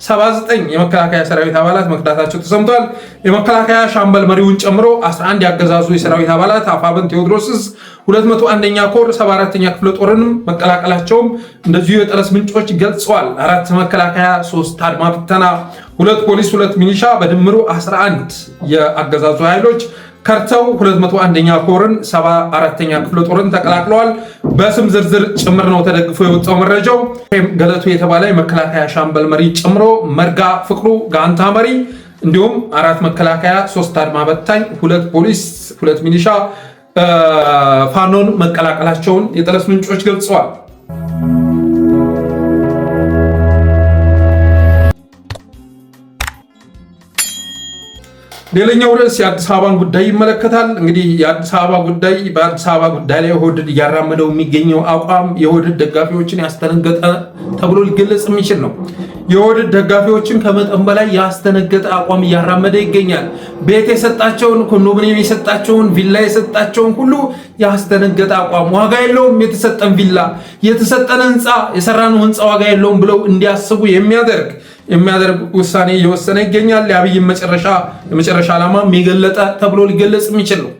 79 የመከላከያ ሰራዊት አባላት መክዳታቸው ተሰምቷል። የመከላከያ ሻምበል መሪውን ጨምሮ 11 ያገዛዙ የሰራዊት አባላት አፋብን ቴዎድሮስስ 201ኛ ኮር 74ኛ ክፍለ ጦርንም መቀላቀላቸውም እንደዚሁ የጠለስ ምንጮች ገልጸዋል። 4 መከላከያ፣ 3 አድማ ብተና፣ 2 ፖሊስ፣ 2 ሚኒሻ በድምሩ 11 የአገዛዙ ኃይሎች ከርተው 201ኛ ኮርን 74ኛ ክፍለ ጦርን ተቀላቅለዋል። በስም ዝርዝር ጭምር ነው ተደግፎ የወጣው መረጃው። ገለቱ የተባለ የመከላከያ ሻምበል መሪ ጨምሮ መርጋ ፍቅሩ ጋንታ መሪ እንዲሁም 4 መከላከያ፣ 3 አድማ በታኝ፣ 2 ፖሊስ፣ 2 ሚኒሻ ፋኖን መቀላቀላቸውን የጠለስ ምንጮች ገልጸዋል። ሌላኛው ርዕስ የአዲስ አበባን ጉዳይ ይመለከታል። እንግዲህ የአዲስ አበባ ጉዳይ በአዲስ አበባ ጉዳይ ላይ ኦህዴድ እያራመደው የሚገኘው አቋም የኦህዴድ ደጋፊዎችን ያስተነገጠ ተብሎ ሊገለጽ የሚችል ነው። የኦህዴድ ደጋፊዎችን ከመጠን በላይ ያስተነገጠ አቋም እያራመደ ይገኛል። ቤት የሰጣቸውን፣ ኮንዶሚኒየም የሰጣቸውን፣ ቪላ የሰጣቸውን ሁሉ ያስተነገጠ አቋም፣ ዋጋ የለውም የተሰጠን ቪላ የተሰጠን ህንፃ የሰራነው ህንፃ ዋጋ የለውም ብለው እንዲያስቡ የሚያደርግ ውሳኔ እየወሰነ ይገኛል። የአብይ የመጨረሻ ዓላማ የገለጠ ተብሎ ሊገለጽ የሚችል ነው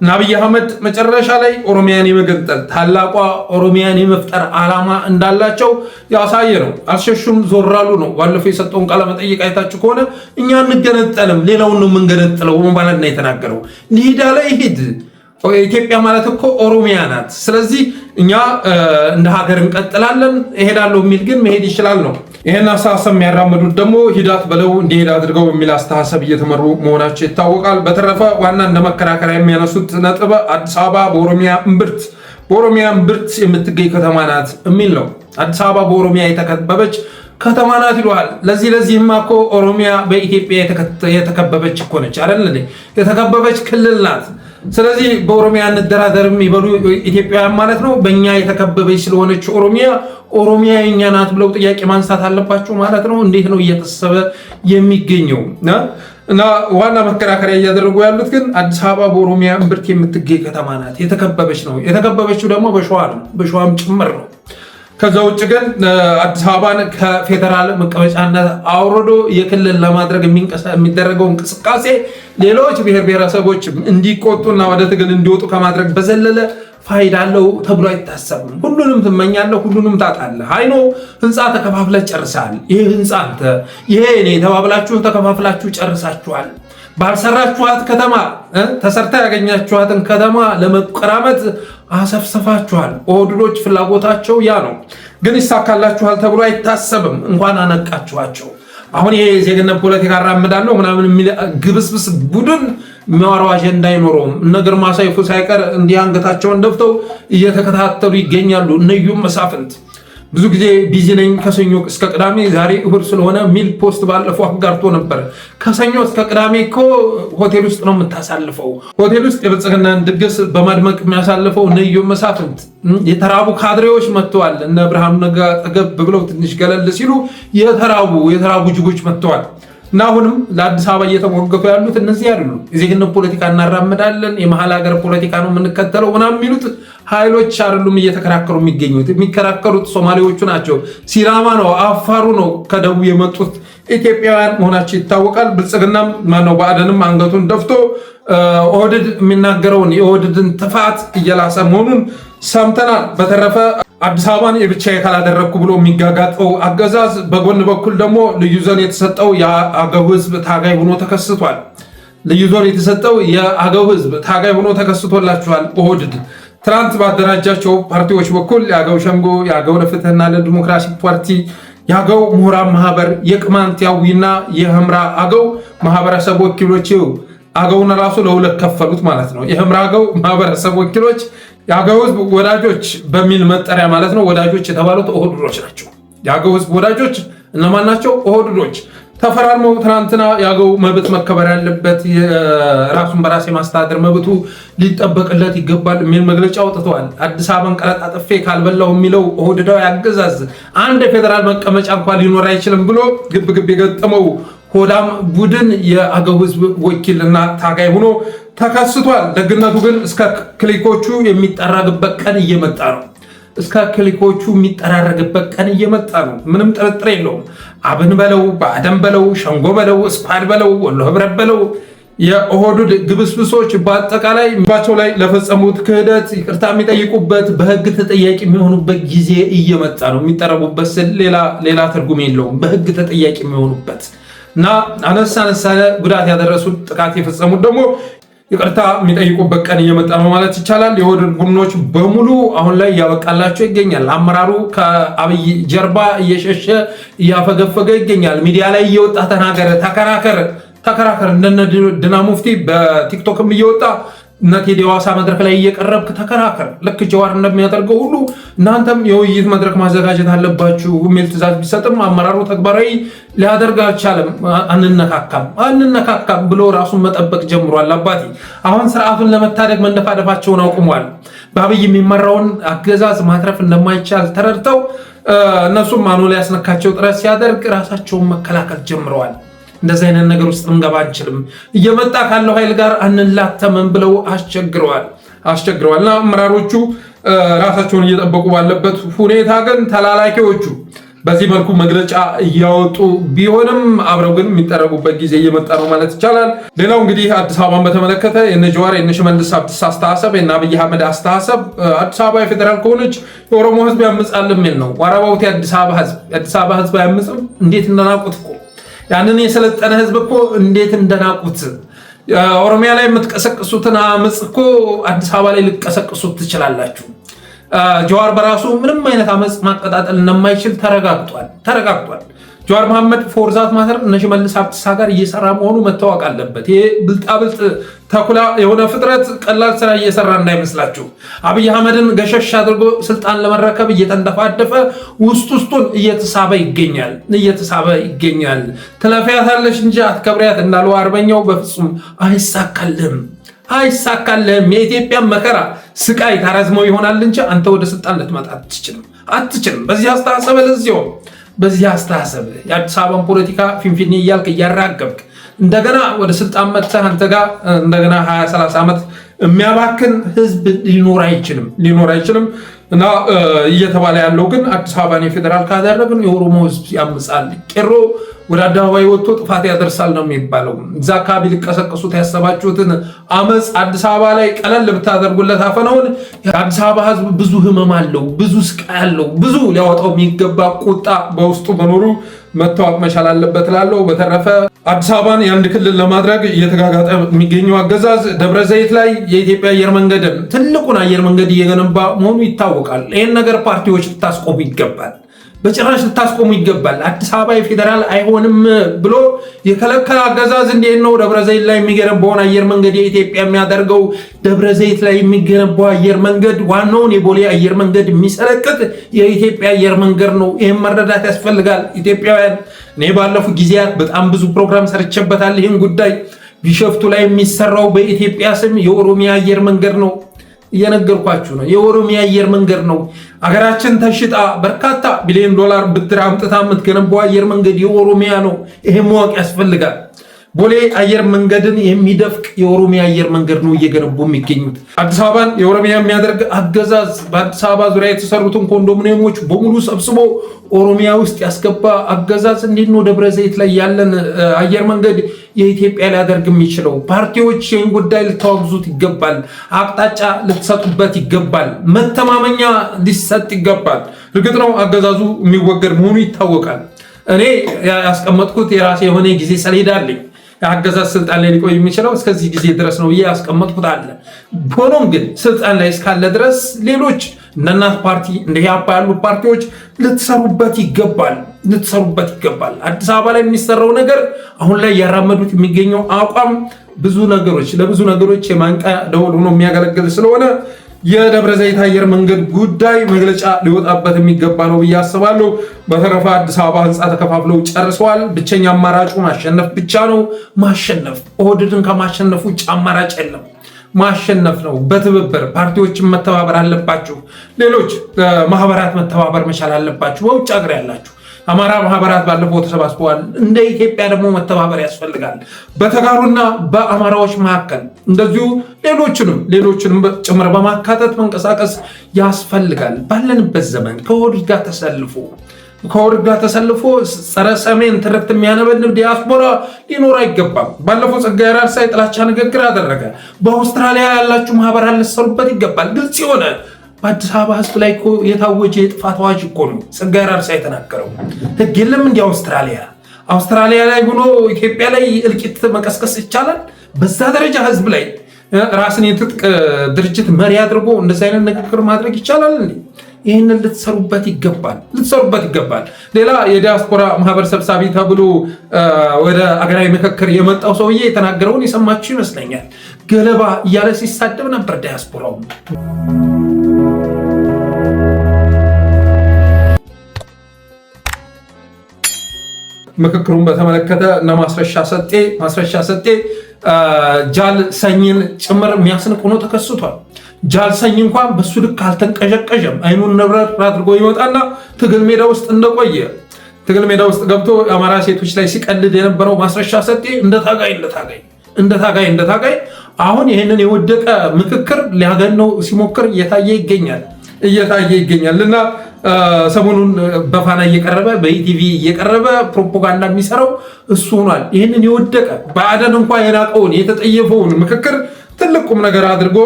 እና አብይ አህመድ መጨረሻ ላይ ኦሮሚያን የመገንጠል ታላቋ ኦሮሚያን የመፍጠር ዓላማ እንዳላቸው ያሳየ ነው። አልሸሹም፣ ዞራሉ ነው። ባለፈው የሰጠውን ቃለ መጠይቅ አይታችሁ ከሆነ እኛ እንገነጠልም ሌላውን ነው የምንገነጥለው ማለት ነው የተናገረው። ሊዳ ላይ ሂድ ኢትዮጵያ ማለት እኮ ኦሮሚያ ናት። ስለዚህ እኛ እንደ ሀገር እንቀጥላለን እሄዳለሁ የሚል ግን መሄድ ይችላል ነው። ይሄን አስተሳሰብ የሚያራምዱት ደግሞ ሂዳት በለው እንዲሄድ አድርገው የሚል አስተሳሰብ እየተመሩ መሆናቸው ይታወቃል። በተረፈ ዋና እንደ መከራከሪያ የሚያነሱት ነጥብ አዲስ አበባ በኦሮሚያ እምብርት የምትገኝ ከተማ ናት የሚል ነው። አዲስ አበባ በኦሮሚያ የተከበበች ከተማ ናት ይሏል። ለዚህማ እኮ ኦሮሚያ በኢትዮጵያ የተከበበች እኮ ነች አይደል? የተከበበች ክልል ናት። ስለዚህ በኦሮሚያ እንደራደርም ይበሉ ኢትዮጵያውያን ማለት ነው። በእኛ የተከበበች ስለሆነች ኦሮሚያ የኛ ናት ብለው ጥያቄ ማንሳት አለባቸው ማለት ነው። እንዴት ነው እየተሰበ የሚገኘው? እና ዋና መከራከሪያ እያደረጉ ያሉት ግን አዲስ አበባ በኦሮሚያ እምብርት የምትገኝ ከተማ ናት፣ የተከበበች ነው። የተከበበችው ደግሞ በሸዋ ነው፣ በሸዋም ጭምር ነው። ከዛ ውጭ ግን አዲስ አበባን ከፌዴራል መቀመጫነት አውርዶ የክልል ለማድረግ የሚደረገው እንቅስቃሴ ሌሎች ብሔር ብሔረሰቦች እንዲቆጡና ወደ ትግል እንዲወጡ ከማድረግ በዘለለ ፋይዳ አለው ተብሎ አይታሰብም። ሁሉንም ትመኛለህ፣ ሁሉንም ታጣለህ። አይኖ ህንፃ ተከፋፍለህ ጨርሰሃል። ይሄ ህንፃ አንተ፣ ይሄ እኔ ተባብላችሁ ተከፋፍላችሁ ጨርሳችኋል። ባልሰራችኋት ከተማ ተሰርታ ያገኛችኋትን ከተማ ለመቀራመት አሰፍሰፋችኋል። ኦህዴዶች ፍላጎታቸው ያ ነው፣ ግን ይሳካላችኋል ተብሎ አይታሰብም። እንኳን አነቃችኋቸው። አሁን ይሄ ዜግነት ፖለቲካ አራምዳለሁ ምናምን የሚል ግብስብስ ቡድን የሚያወራው አጀንዳ አይኖረውም። እነ ግርማ ሰይፉ ሳይቀር እንዲህ አንገታቸውን ደፍተው እየተከታተሉ ይገኛሉ። እነዩም መሳፍንት ብዙ ጊዜ ቢዚ ነኝ ከሰኞ እስከ ቅዳሜ፣ ዛሬ እሁድ ስለሆነ ሚል ፖስት ባለፈው አጋርቶ ነበር። ከሰኞ እስከ ቅዳሜ እኮ ሆቴል ውስጥ ነው የምታሳልፈው። ሆቴል ውስጥ የብልጽግናን ድግስ በማድመቅ የሚያሳልፈው እነዩም መሳፍንት የተራቡ ካድሬዎች መጥተዋል። እነ ብርሃኑ ነጋ ጠገብ ብለው ትንሽ ገለል ሲሉ የተራቡ ጅቦች መጥተዋል። እና አሁንም ለአዲስ አበባ እየተሞገቱ ያሉት እነዚህ አይደሉም። የዜግነት ፖለቲካ እናራምዳለን፣ የመሀል ሀገር ፖለቲካ ነው የምንከተለው ምናምን የሚሉት ኃይሎች አይደሉም እየተከራከሩ የሚገኙት። የሚከራከሩት ሶማሌዎቹ ናቸው፣ ሲዳማ ነው፣ አፋሩ ነው ከደቡብ የመጡት ኢትዮጵያውያን መሆናቸው ይታወቃል። ብልጽግናም ማነው ብአዴንም አንገቱን ደፍቶ ኦህዴድ የሚናገረውን የኦህዴድን ጥፋት እየላሰ መሆኑን ሰምተናል። በተረፈ አዲስ አበባን የብቻዬ ካላደረግኩ ብሎ የሚጋጋጠው አገዛዝ በጎን በኩል ደግሞ ልዩ ዞን የተሰጠው የአገው ሕዝብ ታጋይ ሆኖ ተከስቷል። ልዩ ዞን የተሰጠው የአገው ሕዝብ ታጋይ ሆኖ ተከስቶላችኋል። ኦህዴድ ትናንት ባደራጃቸው ፓርቲዎች በኩል የአገው ሸንጎ፣ የአገው ለፍትህና ለዲሞክራሲ ፓርቲ፣ የአገው ምሁራን ማህበር፣ የቅማንት ያዊና የህምራ አገው ማህበረሰብ ወኪሎች አገውን ራሱ ለሁለት ከፈሉት ማለት ነው። የህምራ አገው ማህበረሰብ ወኪሎች የአገው ህዝብ ወዳጆች በሚል መጠሪያ ማለት ነው። ወዳጆች የተባሉት ኦህዴዶች ናቸው። የአገው ህዝብ ወዳጆች እነማን ናቸው? ኦህዴዶች ተፈራርመው ትናንትና የአገው መብት መከበር ያለበት የራሱን በራስ የማስተዳደር መብቱ ሊጠበቅለት ይገባል የሚል መግለጫ አውጥተዋል። አዲስ አበባን ቀለጣጥፌ ካልበላው የሚለው ኦህዴዳዊ አገዛዝ አንድ የፌዴራል መቀመጫ እንኳን ሊኖር አይችልም ብሎ ግብግብ የገጠመው ሆዳም ቡድን የአገው ህዝብ ወኪልና ታጋይ ሆኖ ተከስቷል። ደግነቱ ግን እስከ ክሊኮቹ የሚጠራግበት ቀን እየመጣ ነው። እስከ ክሊኮቹ የሚጠራረግበት ቀን እየመጣ ነው። ምንም ጥርጥር የለውም። አብን በለው፣ ብአዴን በለው፣ ሸንጎ በለው፣ ስፓድ በለው፣ ወሎ ህብረት በለው የኦህዴድ ግብስብሶች በአጠቃላይ ባቸው ላይ ለፈጸሙት ክህደት ይቅርታ የሚጠይቁበት በህግ ተጠያቂ የሚሆኑበት ጊዜ እየመጣ ነው። የሚጠረቡበት ስል ሌላ ትርጉም የለውም። በህግ ተጠያቂ የሚሆኑበት እና አነሳ ጉዳት ያደረሱት ጥቃት የፈጸሙት ደግሞ ይቅርታ የሚጠይቁበት ቀን እየመጣ ነው ማለት ይቻላል። የኦህዴድ ቡድኖች በሙሉ አሁን ላይ እያበቃላቸው ይገኛል። አመራሩ ከአብይ ጀርባ እየሸሸ እያፈገፈገ ይገኛል። ሚዲያ ላይ እየወጣ ተከራከር እንደነ ድና ሙፍቲ በቲክቶክም እየወጣ እነ ቴዲ ሃዋሳ መድረክ ላይ እየቀረብክ ተከራከር። ልክ ጀዋር እንደሚያደርገው ሁሉ እናንተም የውይይት መድረክ ማዘጋጀት አለባችሁ የሚል ትዕዛዝ ቢሰጥም አመራሩ ተግባራዊ ሊያደርግ አልቻለም። አንነካካም ብሎ ራሱን መጠበቅ ጀምሯል። አባቴ አሁን ስርዓቱን ለመታደግ መነፋደፋቸውን አቁሟል። በአብይ የሚመራውን አገዛዝ ማትረፍ እንደማይቻል ተረድተው እነሱም ማኖ ሊያስነካቸው ጥረት ሲያደርግ ራሳቸውን መከላከል ጀምረዋል። እንደዚህ አይነት ነገር ውስጥ እንገባ አንችልም፣ እየመጣ ካለው ኃይል ጋር አንላተምም ብለው አስቸግረዋልና አመራሮቹ ራሳቸውን እየጠበቁ ባለበት ሁኔታ ግን ተላላኪዎቹ በዚህ መልኩ መግለጫ እያወጡ ቢሆንም አብረው ግን የሚጠረጉበት ጊዜ እየመጣ ነው ማለት ይቻላል። ሌላው እንግዲህ አዲስ አበባን በተመለከተ የነ ጀዋር የነ ሽመልስ አብዲሳ አስተሳሰብ የነ አብይ አህመድ አስተሳሰብ አዲስ አበባ የፌዴራል ከሆነች የኦሮሞ ህዝብ ያምጻል የሚል ነው። ዋራባውት የአዲስ አበባ ህዝብ አያምጽም? እንዴት እንደናቁት እኮ ያንን የሰለጠነ ህዝብ እኮ እንዴት እንደናቁት። ኦሮሚያ ላይ የምትቀሰቅሱትን አመጽ እኮ አዲስ አበባ ላይ ልትቀሰቅሱት ትችላላችሁ። ጀዋር በራሱ ምንም አይነት አመጽ ማቀጣጠል እንደማይችል ተረጋግጧል። ጀዋር መሐመድ ፎርዛት ማተር እነ ሽመልስ አብዲሳ ጋር እየሰራ መሆኑ መታወቅ አለበት። ይሄ ብልጣብልጥ ተኩላ የሆነ ፍጥረት ቀላል ስራ እየሰራ እንዳይመስላችሁ። አብይ አህመድን ገሸሽ አድርጎ ስልጣን ለመረከብ እየተንደፋደፈ ውስጡን እየተሳበ ይገኛል። ትለፊያታለሽ እንጂ አትከብሪያት እንዳለው አርበኛው በፍጹም አይሳካልህም። የኢትዮጵያን መከራ ስቃይ ታረዝመው ይሆናል እንጂ አንተ ወደ ስልጣን ልትመጣ አትችልም። በዚህ አስተሳሰብ የአዲስ አበባን ፖለቲካ ፊንፊኔ እያልክ እያራገብክ እንደገና ወደ ስልጣን መጥተህ አንተ ጋር እንደገና 20-30 ዓመት የሚያባክን ህዝብ ሊኖር አይችልም። እና እየተባለ ያለው ግን አዲስ አበባን የፌዴራል ካደረግን የኦሮሞ ህዝብ ያምጻል፣ ቄሮ ወደ አደባባይ ወጥቶ ጥፋት ያደርሳል ነው የሚባለው። እዛ አካባቢ ሊቀሰቀሱት ያሰባችሁትን አመፅ አዲስ አበባ ላይ ቀለል ብታደርጉለት አፈነውን የአዲስ አበባ ህዝብ ብዙ ህመም አለው፣ ብዙ ስቃይ አለው፣ ብዙ ሊያወጣው የሚገባ ቁጣ በውስጡ መኖሩ መታወቅ መቻል አለበት እላለሁ። በተረፈ አዲስ አበባን የአንድ ክልል ለማድረግ እየተጋጋጠ የሚገኘው አገዛዝ ደብረ ዘይት ላይ የኢትዮጵያ አየር መንገድን ትልቁን አየር መንገድ እየገነባ መሆኑ ይታወቃል። ይህን ነገር ፓርቲዎች ልታስቆሙ ይገባል፣ በጭራሽ ልታስቆሙ ይገባል። አዲስ አበባ የፌዴራል አይሆንም ብሎ የከለከለ አገዛዝ እንዴት ነው ደብረ ዘይት ላይ የሚገነባውን አየር መንገድ የኢትዮጵያ የሚያደርገው? ደብረ ዘይት ላይ የሚገነባው አየር መንገድ ዋናውን የቦሌ አየር መንገድ የሚሰለቅጥ የኢትዮጵያ አየር መንገድ ነው። ይህን መረዳት ያስፈልጋል ኢትዮጵያውያን። እኔ ባለፉት ጊዜያት በጣም ብዙ ፕሮግራም ሰርቼበታል ይህን ጉዳይ። ቢሸፍቱ ላይ የሚሰራው በኢትዮጵያ ስም የኦሮሚያ አየር መንገድ ነው። እየነገርኳችሁ ነው። የኦሮሚያ አየር መንገድ ነው። አገራችን ተሽጣ በርካታ ቢሊዮን ዶላር ብድር አምጥታ የምትገነባው አየር መንገድ የኦሮሚያ ነው። ይሄ ማወቅ ያስፈልጋል። ቦሌ አየር መንገድን የሚደፍቅ የኦሮሚያ አየር መንገድ ነው እየገነቡ የሚገኙት። አዲስ አበባን የኦሮሚያ የሚያደርግ አገዛዝ በአዲስ አበባ ዙሪያ የተሰሩትን ኮንዶሚኒየሞች በሙሉ ሰብስቦ ኦሮሚያ ውስጥ ያስገባ አገዛዝ እንዴት ነው ደብረ ዘይት ላይ ያለን አየር መንገድ የኢትዮጵያ ሊያደርግ የሚችለው? ፓርቲዎች ይህን ጉዳይ ልታወግዙት ይገባል። አቅጣጫ ልትሰጡበት ይገባል። መተማመኛ ሊሰጥ ይገባል። እርግጥ ነው አገዛዙ የሚወገድ መሆኑ ይታወቃል። እኔ ያስቀመጥኩት የራሴ የሆነ ጊዜ ሰሌዳ አለኝ። የአገዛዝ ስልጣን ላይ ሊቆይ የሚችለው እስከዚህ ጊዜ ድረስ ነው ብዬ ያስቀመጥኩት አለ። ሆኖም ግን ስልጣን ላይ እስካለ ድረስ ሌሎች እንደ እናት ፓርቲ እንደ ኢህአፓ ያሉ ፓርቲዎች ልትሰሩበት ይገባል። አዲስ አበባ ላይ የሚሰራው ነገር አሁን ላይ ያራመዱት የሚገኘው አቋም ለብዙ ነገሮች የማንቂያ ደወል ሆኖ የሚያገለግል ስለሆነ የደብረ ዘይት አየር መንገድ ጉዳይ መግለጫ ሊወጣበት የሚገባ ነው ብዬ አስባለሁ። በተረፈ አዲስ አበባ ህንፃ ተከፋፍለው ጨርሰዋል። ብቸኛ አማራጩ ማሸነፍ ብቻ ነው። ኦህዴድን ከማሸነፍ ውጭ አማራጭ የለም። ማሸነፍ ነው። በትብብር ፓርቲዎችን መተባበር አለባችሁ። ሌሎች ማህበራት መተባበር መቻል አለባችሁ። በውጭ ሀገር ያላችሁ አማራ ማህበራት ባለፈው ተሰባስበዋል። እንደ ኢትዮጵያ ደግሞ መተባበር ያስፈልጋል። በተጋሩና በአማራዎች መካከል እንደዚሁ ሌሎችንም ጭምር በማካተት መንቀሳቀስ ያስፈልጋል። ባለንበት ዘመን ከወዲህ ጋር ተሰልፎ ጸረ ሰሜን ትርክት የሚያነበንብ ዲያስፖራ ሊኖር አይገባም። ባለፈው ጸጋዬ አራርሳ የጥላቻ ንግግር አደረገ። በአውስትራሊያ ያላችሁ ማህበራት ልትሰሩበት ይገባል። ግልጽ የሆነ በአዲስ አበባ ህዝብ ላይ የታወጀ የጥፋት አዋጅ እኮ ነው ጸጋዬ አራርሳ የተናገረው። ህግ የለም እንዲ አውስትራሊያ ላይ ሆኖ ኢትዮጵያ ላይ እልቂት መቀስቀስ ይቻላል? በዛ ደረጃ ህዝብ ላይ ራስን የትጥቅ ድርጅት መሪ አድርጎ እንደዚህ አይነት ንግግር ማድረግ ይቻላል እንዴ? ይህንን ልትሰሩበት ይገባል። ሌላ የዲያስፖራ ማህበር ሰብሳቢ ተብሎ ወደ አገራዊ ምክክር የመጣው ሰውዬ የተናገረውን የሰማችሁ ይመስለኛል። ገለባ እያለ ሲሳደብ ነበር ዲያስፖራው። ምክክሩን በተመለከተ እና ማስረሻ ሰጤ ጃል ሰኝን ጭምር የሚያስንቅ ሆኖ ተከስቷል። ጃል ሰኝ እንኳን በሱ ልክ አልተንቀዠቀዠም። አይኑን ነብረር አድርጎ ይወጣና ትግል ሜዳ ውስጥ ገብቶ የአማራ ሴቶች ላይ ሲቀልድ የነበረው ማስረሻ ሰጤ እንደ ታጋይ አሁን ይህንን የወደቀ ምክክር ሊያገነው ሲሞክር እየታየ ይገኛል እና ሰሞኑን በፋና እየቀረበ በኢቲቪ እየቀረበ ፕሮፓጋንዳ የሚሰራው እሱ ሆኗል። ይህንን የወደቀ በአደን እንኳን የናቀውን የተጠየፈውን ምክክር ትልቅ ቁም ነገር አድርጎ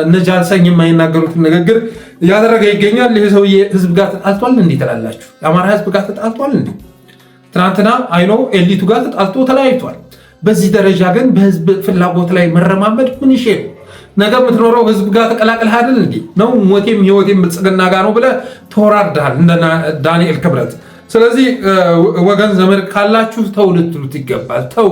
እነ ጃል ሰኝ የማይናገሩትን ንግግር ያደረገ ይገኛል። ይህ ሰውዬ ህዝብ ጋር ተጣልቷል እንዲህ ትላላችሁ? የአማራ ህዝብ ጋር ተጣልቷል እንዲህ? ትናንትና አይኖ ኤሊቱ ጋር ተጣልቶ ተለያይቷል። በዚህ ደረጃ ግን በህዝብ ፍላጎት ላይ መረማመድ ምን ይሼ ነው? ነገ የምትኖረው ህዝብ ጋር ተቀላቅለህ አይደል እንዴ? ነው ሞቴም ህይወቴም ብልጽግና ጋር ነው ብለህ ተወራርደሃል እንደ ዳንኤል ክብረት። ስለዚህ ወገን ዘመድ ካላችሁ ተው ልትሉት ይገባል። ተው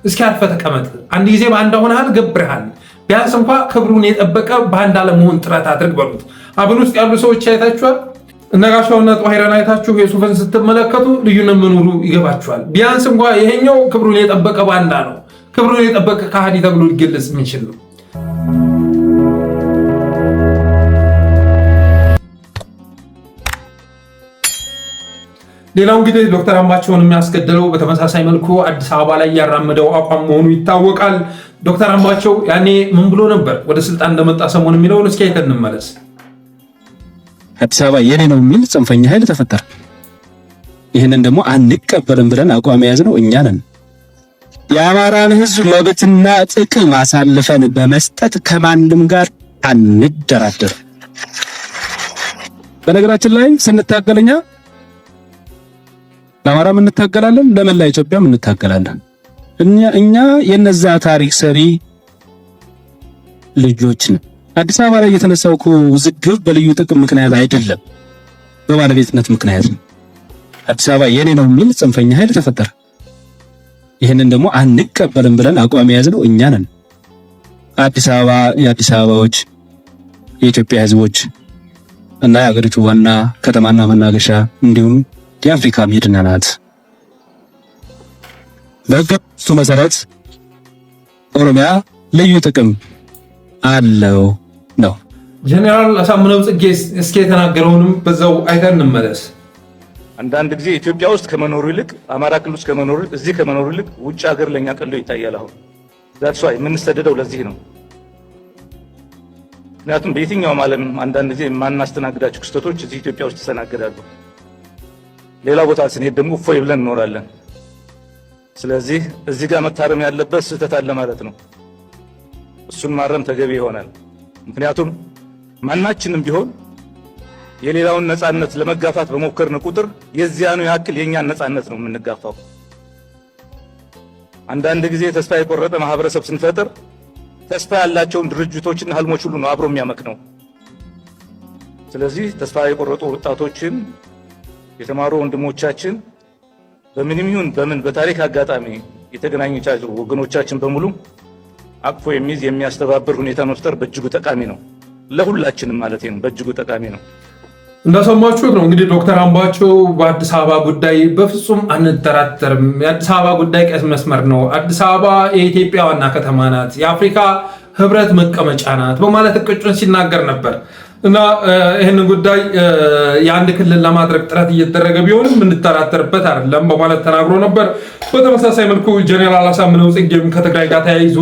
እስኪ አርፈህ ተቀመጥ። አንድ ጊዜ ባንዳ ሆነሃል፣ ገብረሃል። ቢያንስ እንኳ ክብሩን የጠበቀ ባንዳ ለመሆን ጥረት አድርግ በሉት። አብን ውስጥ ያሉ ሰዎች አይታችኋል። እነጋሻውና ጧሂራን አይታችሁ የሱፍን ስትመለከቱ ልዩነት መኖሩ ይገባችኋል። ቢያንስ እንኳ ይሄኛው ክብሩን የጠበቀ ባንዳ ነው፣ ክብሩን የጠበቀ ከሃዲ ተብሎ ሊገለጽ የሚችል ነው። ሌላው እንግዲህ ዶክተር አምባቸውን የሚያስገድለው በተመሳሳይ መልኩ አዲስ አበባ ላይ ያራመደው አቋም መሆኑ ይታወቃል። ዶክተር አምባቸው ያኔ ምን ብሎ ነበር ወደ ስልጣን እንደመጣ ሰሞን የሚለውን እስኪ አይተን እንመለስ። አዲስ አበባ የኔ ነው የሚል ጽንፈኛ ኃይል ተፈጠረ። ይህንን ደግሞ አንቀበልም ብለን አቋም የያዝነው እኛ ነን። የአማራን ሕዝብ መብትና ጥቅም አሳልፈን በመስጠት ከማንም ጋር አንደራደር። በነገራችን ላይ ስንታገለኛ ለአማራም እንታገላለን፣ ለመላ ኢትዮጵያም እንታገላለን። እኛ የነዛ ታሪክ ሰሪ ልጆች ነን። አዲስ አበባ ላይ የተነሳው እኮ ውዝግብ በልዩ ጥቅም ምክንያት አይደለም፣ በባለቤትነት ምክንያት ነው። አዲስ አበባ የኔ ነው የሚል ጽንፈኛ ኃይል ተፈጠረ። ይህንን ደግሞ አንቀበልም ብለን አቋም የያዝነው እኛ ነን። አዲስ አበባ የአዲስ አበባዎች የኢትዮጵያ ህዝቦች እና የሀገሪቱ ዋና ከተማና መናገሻ እንዲሁም የአፍሪካ መዲና ናት። በሕገ መንግስቱ መሰረት ኦሮሚያ ልዩ ጥቅም አለው ነው። ጀነራል አሳምነው ጽጌ እስኪ የተናገረውንም በዛው አይተን እንመለስ። አንዳንድ ጊዜ ኢትዮጵያ ውስጥ ከመኖሩ ይልቅ አማራ ክልል ውስጥ ከመኖሩ ይልቅ እዚህ ከመኖሩ ይልቅ ውጭ ሀገር ለኛ ቀሎ ይታያል። አሁን ዛትስ ዋይ የምንሰደደው ለዚህ ነው። ምክንያቱም በየትኛውም ዓለም አንዳንድ ጊዜ የማናስተናግዳቸው ክስተቶች እዚህ ኢትዮጵያ ውስጥ ይስተናገዳሉ። ሌላ ቦታ ስንሄድ ደግሞ እፎይ ብለን እንኖራለን። ስለዚህ እዚህ ጋር መታረም ያለበት ስህተት አለ ማለት ነው። እሱን ማረም ተገቢ ይሆናል። ምክንያቱም ማናችንም ቢሆን የሌላውን ነፃነት ለመጋፋት በሞከርን ቁጥር የዚያኑ ያክል የኛን ነፃነት ነው የምንጋፋው። አንዳንድ ጊዜ ተስፋ የቆረጠ ማህበረሰብ ስንፈጥር ተስፋ ያላቸውን ድርጅቶችና ህልሞች ሁሉ ነው አብሮ የሚያመክነው። ስለዚህ ተስፋ የቆረጡ ወጣቶችን፣ የተማሩ ወንድሞቻችን በምንም ይሁን በምን በታሪክ አጋጣሚ የተገናኙቻቸው ወገኖቻችን በሙሉ አቅፎ የሚይዝ የሚያስተባብር ሁኔታ መፍጠር በእጅጉ ጠቃሚ ነው። ለሁላችንም ማለት ነው፣ በእጅጉ ጠቃሚ ነው። እንደሰማችሁት ነው እንግዲህ ዶክተር አምባቸው በአዲስ አበባ ጉዳይ በፍጹም አንደራደርም፣ የአዲስ አበባ ጉዳይ ቀይ መስመር ነው፣ አዲስ አበባ የኢትዮጵያ ዋና ከተማ ናት፣ የአፍሪካ ህብረት መቀመጫ ናት በማለት እቅጩን ሲናገር ነበር። እና ይህንን ጉዳይ የአንድ ክልል ለማድረግ ጥረት እየተደረገ ቢሆንም እንጠራጠርበት አይደለም በማለት ተናግሮ ነበር። በተመሳሳይ መልኩ ጀኔራል አሳምነው ጽጌም ከትግራይ ጋር ተያይዞ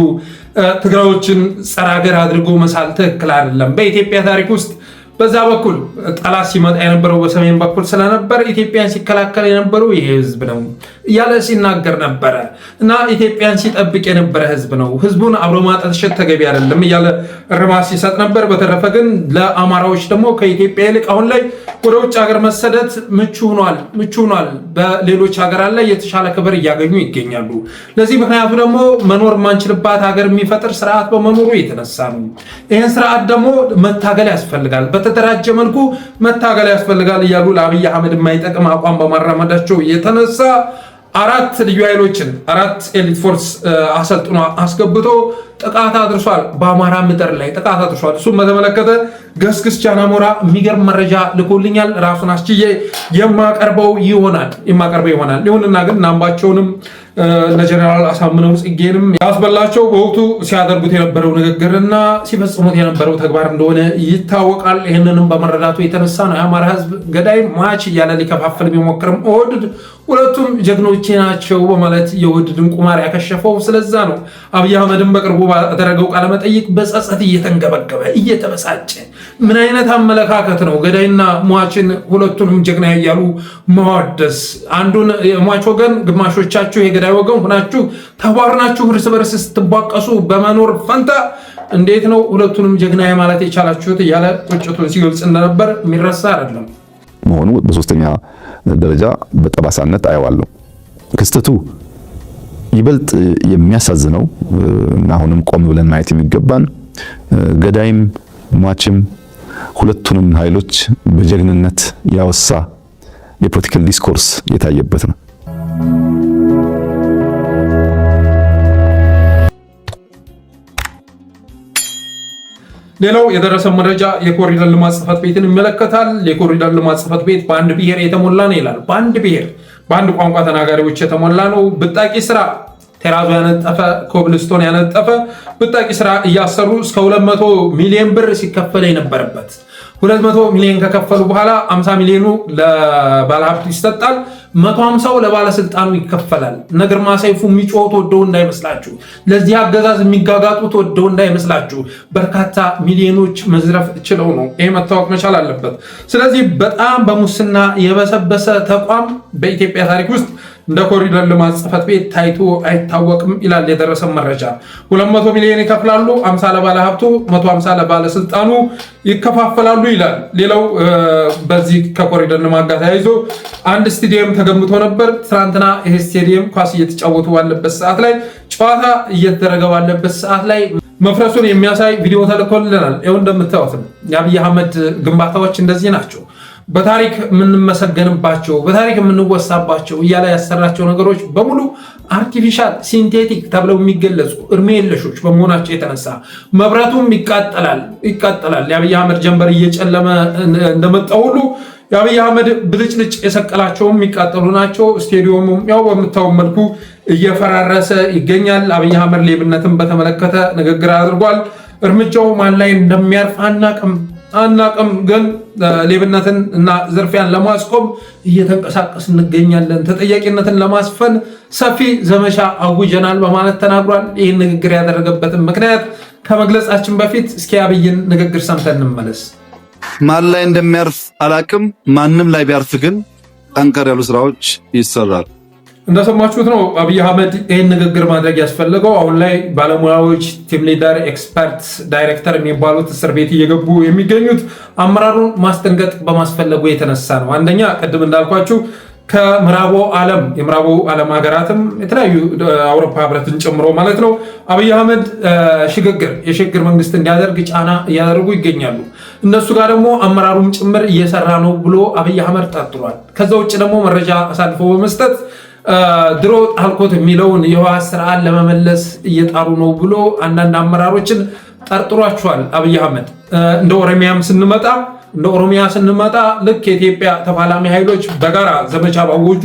ትግራዮችን ጸረ ሀገር አድርጎ መሳል ትክክል አይደለም። በኢትዮጵያ ታሪክ ውስጥ በዛ በኩል ጠላት ሲመጣ የነበረው በሰሜን በኩል ስለነበር ኢትዮጵያን ሲከላከል የነበረው ይሄ ህዝብ ነው እያለ ሲናገር ነበረ እና ኢትዮጵያን ሲጠብቅ የነበረ ህዝብ ነው። ህዝቡን አብሮ ማጠልሸት ተገቢ አይደለም እያለ እርማት ሲሰጥ ነበር። በተረፈ ግን ለአማራዎች ደግሞ ከኢትዮጵያ ይልቅ አሁን ላይ ወደ ውጭ ሀገር መሰደት ምቹ ሆኗል። በሌሎች ሀገራት ላይ የተሻለ ክብር እያገኙ ይገኛሉ። ለዚህ ምክንያቱ ደግሞ መኖር የማንችልባት ሀገር የሚፈጥር ስርዓት በመኖሩ የተነሳ ነው። ይህን ስርዓት ደግሞ መታገል ያስፈልጋል፣ በተደራጀ መልኩ መታገል ያስፈልጋል እያሉ ለአብይ አህመድ የማይጠቅም አቋም በማራመዳቸው የተነሳ 4 ልዩ ኃይሎችን 4 ኤሊት ፎርስ አሰልጥኖ አስገብቶ ጥቃት አድርሷል። በአማራ ምድር ላይ ጥቃት አድርሷል። እሱም በተመለከተ ገስግስ ጃናሞራ የሚገርም መረጃ ልኮልኛል። ራሱን አስችዬ የማቀርበው ይሆናል። ይሁንና ግን ናምባቸውንም ለጀነራል አሳምነው ጽጌንም ያስበላቸው በወቅቱ ሲያደርጉት የነበረው ንግግርና ሲፈጽሙት የነበረው ተግባር እንደሆነ ይታወቃል። ይህንንም በመረዳቱ የተነሳ ነው የአማራ ህዝብ ገዳይ ማች እያለ ሊከፋፈል ቢሞክርም ኦህዴድ ሁለቱም ጀግኖቼ ናቸው በማለት የኦህዴድን ቁማር ያከሸፈው ስለዛ ነው። አብይ አህመድም በቅርቡ ባደረገው ቃለመጠይቅ በጸጸት እየተንገበገበ እየተበሳጨ ምን አይነት አመለካከት ነው ገዳይና ሟችን ሁለቱንም ጀግና እያሉ ማወደስ? አንዱን የሟች ወገን ግማሾቻችሁ የገዳይ ወገን ሆናችሁ ተባርናችሁ እርስ በርስ ስትቧቀሱ በመኖር ፈንታ እንዴት ነው ሁለቱንም ጀግና ማለት የቻላችሁት እያለ ቁጭቱን ሲገልጽ እንደነበር የሚረሳ አይደለም መሆኑ በሶስተኛ ደረጃ በጠባሳነት አየዋለሁ። ክስተቱ ይበልጥ የሚያሳዝነው እና አሁንም ቆም ብለን ማየት የሚገባን ገዳይም ሟችም ሁለቱንም ኃይሎች በጀግንነት ያወሳ የፖለቲካል ዲስኮርስ የታየበት ነው። ሌላው የደረሰ መረጃ የኮሪደር ልማት ጽሕፈት ቤትን ይመለከታል። የኮሪደር ልማት ጽሕፈት ቤት በአንድ ብሔር የተሞላ ነው ይላል። በአንድ ቋንቋ ተናጋሪዎች የተሞላ ነው። ብጣቂ ስራ ቴራዞ ያነጠፈ ኮብልስቶን ያነጠፈ ብጣቂ ስራ እያሰሩ እስከ 200 ሚሊዮን ብር ሲከፈል የነበረበት 200 ሚሊዮን ከከፈሉ በኋላ 50 ሚሊዮኑ ለባለሀብቱ ይሰጣል፣ 150ው ለባለስልጣኑ ይከፈላል። ግርማ ሰይፉ የሚጮሁት ወደው እንዳይመስላችሁ፣ ለዚህ አገዛዝ የሚጋጋጡት ወደው እንዳይመስላችሁ፣ በርካታ ሚሊዮኖች መዝረፍ ችለው ነው። ይሄ መታወቅ መቻል አለበት። ስለዚህ በጣም በሙስና የበሰበሰ ተቋም በኢትዮጵያ ታሪክ ውስጥ እንደ ኮሪደር ልማት ጽሕፈት ቤት ታይቶ አይታወቅም ይላል የደረሰ መረጃ። 200 ሚሊዮን ይከፍላሉ፣ 50 ለባለሀብቱ፣ 150 ለባለስልጣኑ ይከፋፈላሉ ይላል። ሌላው በዚህ ከኮሪደር ልማት ጋር ተያይዞ አንድ ስቴዲየም ተገንብቶ ነበር። ትናንትና ይሄ ስቴዲየም ኳስ እየተጫወቱ ባለበት ሰዓት ላይ ጨዋታ እየተደረገ ባለበት ሰዓት ላይ መፍረሱን የሚያሳይ ቪዲዮ ተልኮልናል። ይኸው እንደምታዩት ነው። የአብይ አህመድ ግንባታዎች እንደዚህ ናቸው። በታሪክ የምንመሰገንባቸው በታሪክ የምንወሳባቸው እያለ ያሰራቸው ነገሮች በሙሉ አርቲፊሻል ሲንቴቲክ ተብለው የሚገለጹ እድሜ የለሾች በመሆናቸው የተነሳ መብራቱም ይቃጠላል። የአብይ አህመድ ጀንበር እየጨለመ እንደመጣ ሁሉ የአብይ አህመድ ብልጭልጭ የሰቀላቸውም የሚቃጠሉ ናቸው። ስቴዲየሙም ያው በምታው መልኩ እየፈራረሰ ይገኛል። አብይ አህመድ ሌብነትን በተመለከተ ንግግር አድርጓል። እርምጃው ማን ላይ እንደሚያርፍ አናቅም፣ ግን ሌብነትን እና ዝርፊያን ለማስቆም እየተንቀሳቀስ እንገኛለን። ተጠያቂነትን ለማስፈን ሰፊ ዘመቻ አውጀናል በማለት ተናግሯል። ይህን ንግግር ያደረገበትን ምክንያት ከመግለጻችን በፊት እስኪ አብይን ንግግር ሰምተን እንመለስ። ማን ላይ እንደሚያርፍ አላቅም። ማንም ላይ ቢያርፍ ግን ጠንከር ያሉ ስራዎች ይሰራል። እንደሰማችሁት ነው አብይ አህመድ ይህን ንግግር ማድረግ ያስፈለገው አሁን ላይ ባለሙያዎች፣ ቲም ሊደር፣ ኤክስፐርት፣ ዳይሬክተር የሚባሉት እስር ቤት እየገቡ የሚገኙት አመራሩን ማስጠንቀቅ በማስፈለጉ የተነሳ ነው። አንደኛ ቅድም እንዳልኳችሁ ከምዕራቡ ዓለም ሀገራትም የተለያዩ አውሮፓ ህብረትን ጨምሮ ማለት ነው አብይ አህመድ የሽግግር መንግስት እንዲያደርግ ጫና እያደረጉ ይገኛሉ። እነሱ ጋር ደግሞ አመራሩም ጭምር እየሰራ ነው ብሎ አብይ አህመድ ጠርጥሯል። ከዛ ውጭ ደግሞ መረጃ አሳልፎ በመስጠት ድሮ ጣልኮት የሚለውን የህወሓት ስርዓት ለመመለስ እየጣሩ ነው ብሎ አንዳንድ አመራሮችን ጠርጥሯቸዋል አብይ አህመድ። እንደ ኦሮሚያ ስንመጣ ልክ የኢትዮጵያ ተፋላሚ ኃይሎች በጋራ ዘመቻ ባወጁ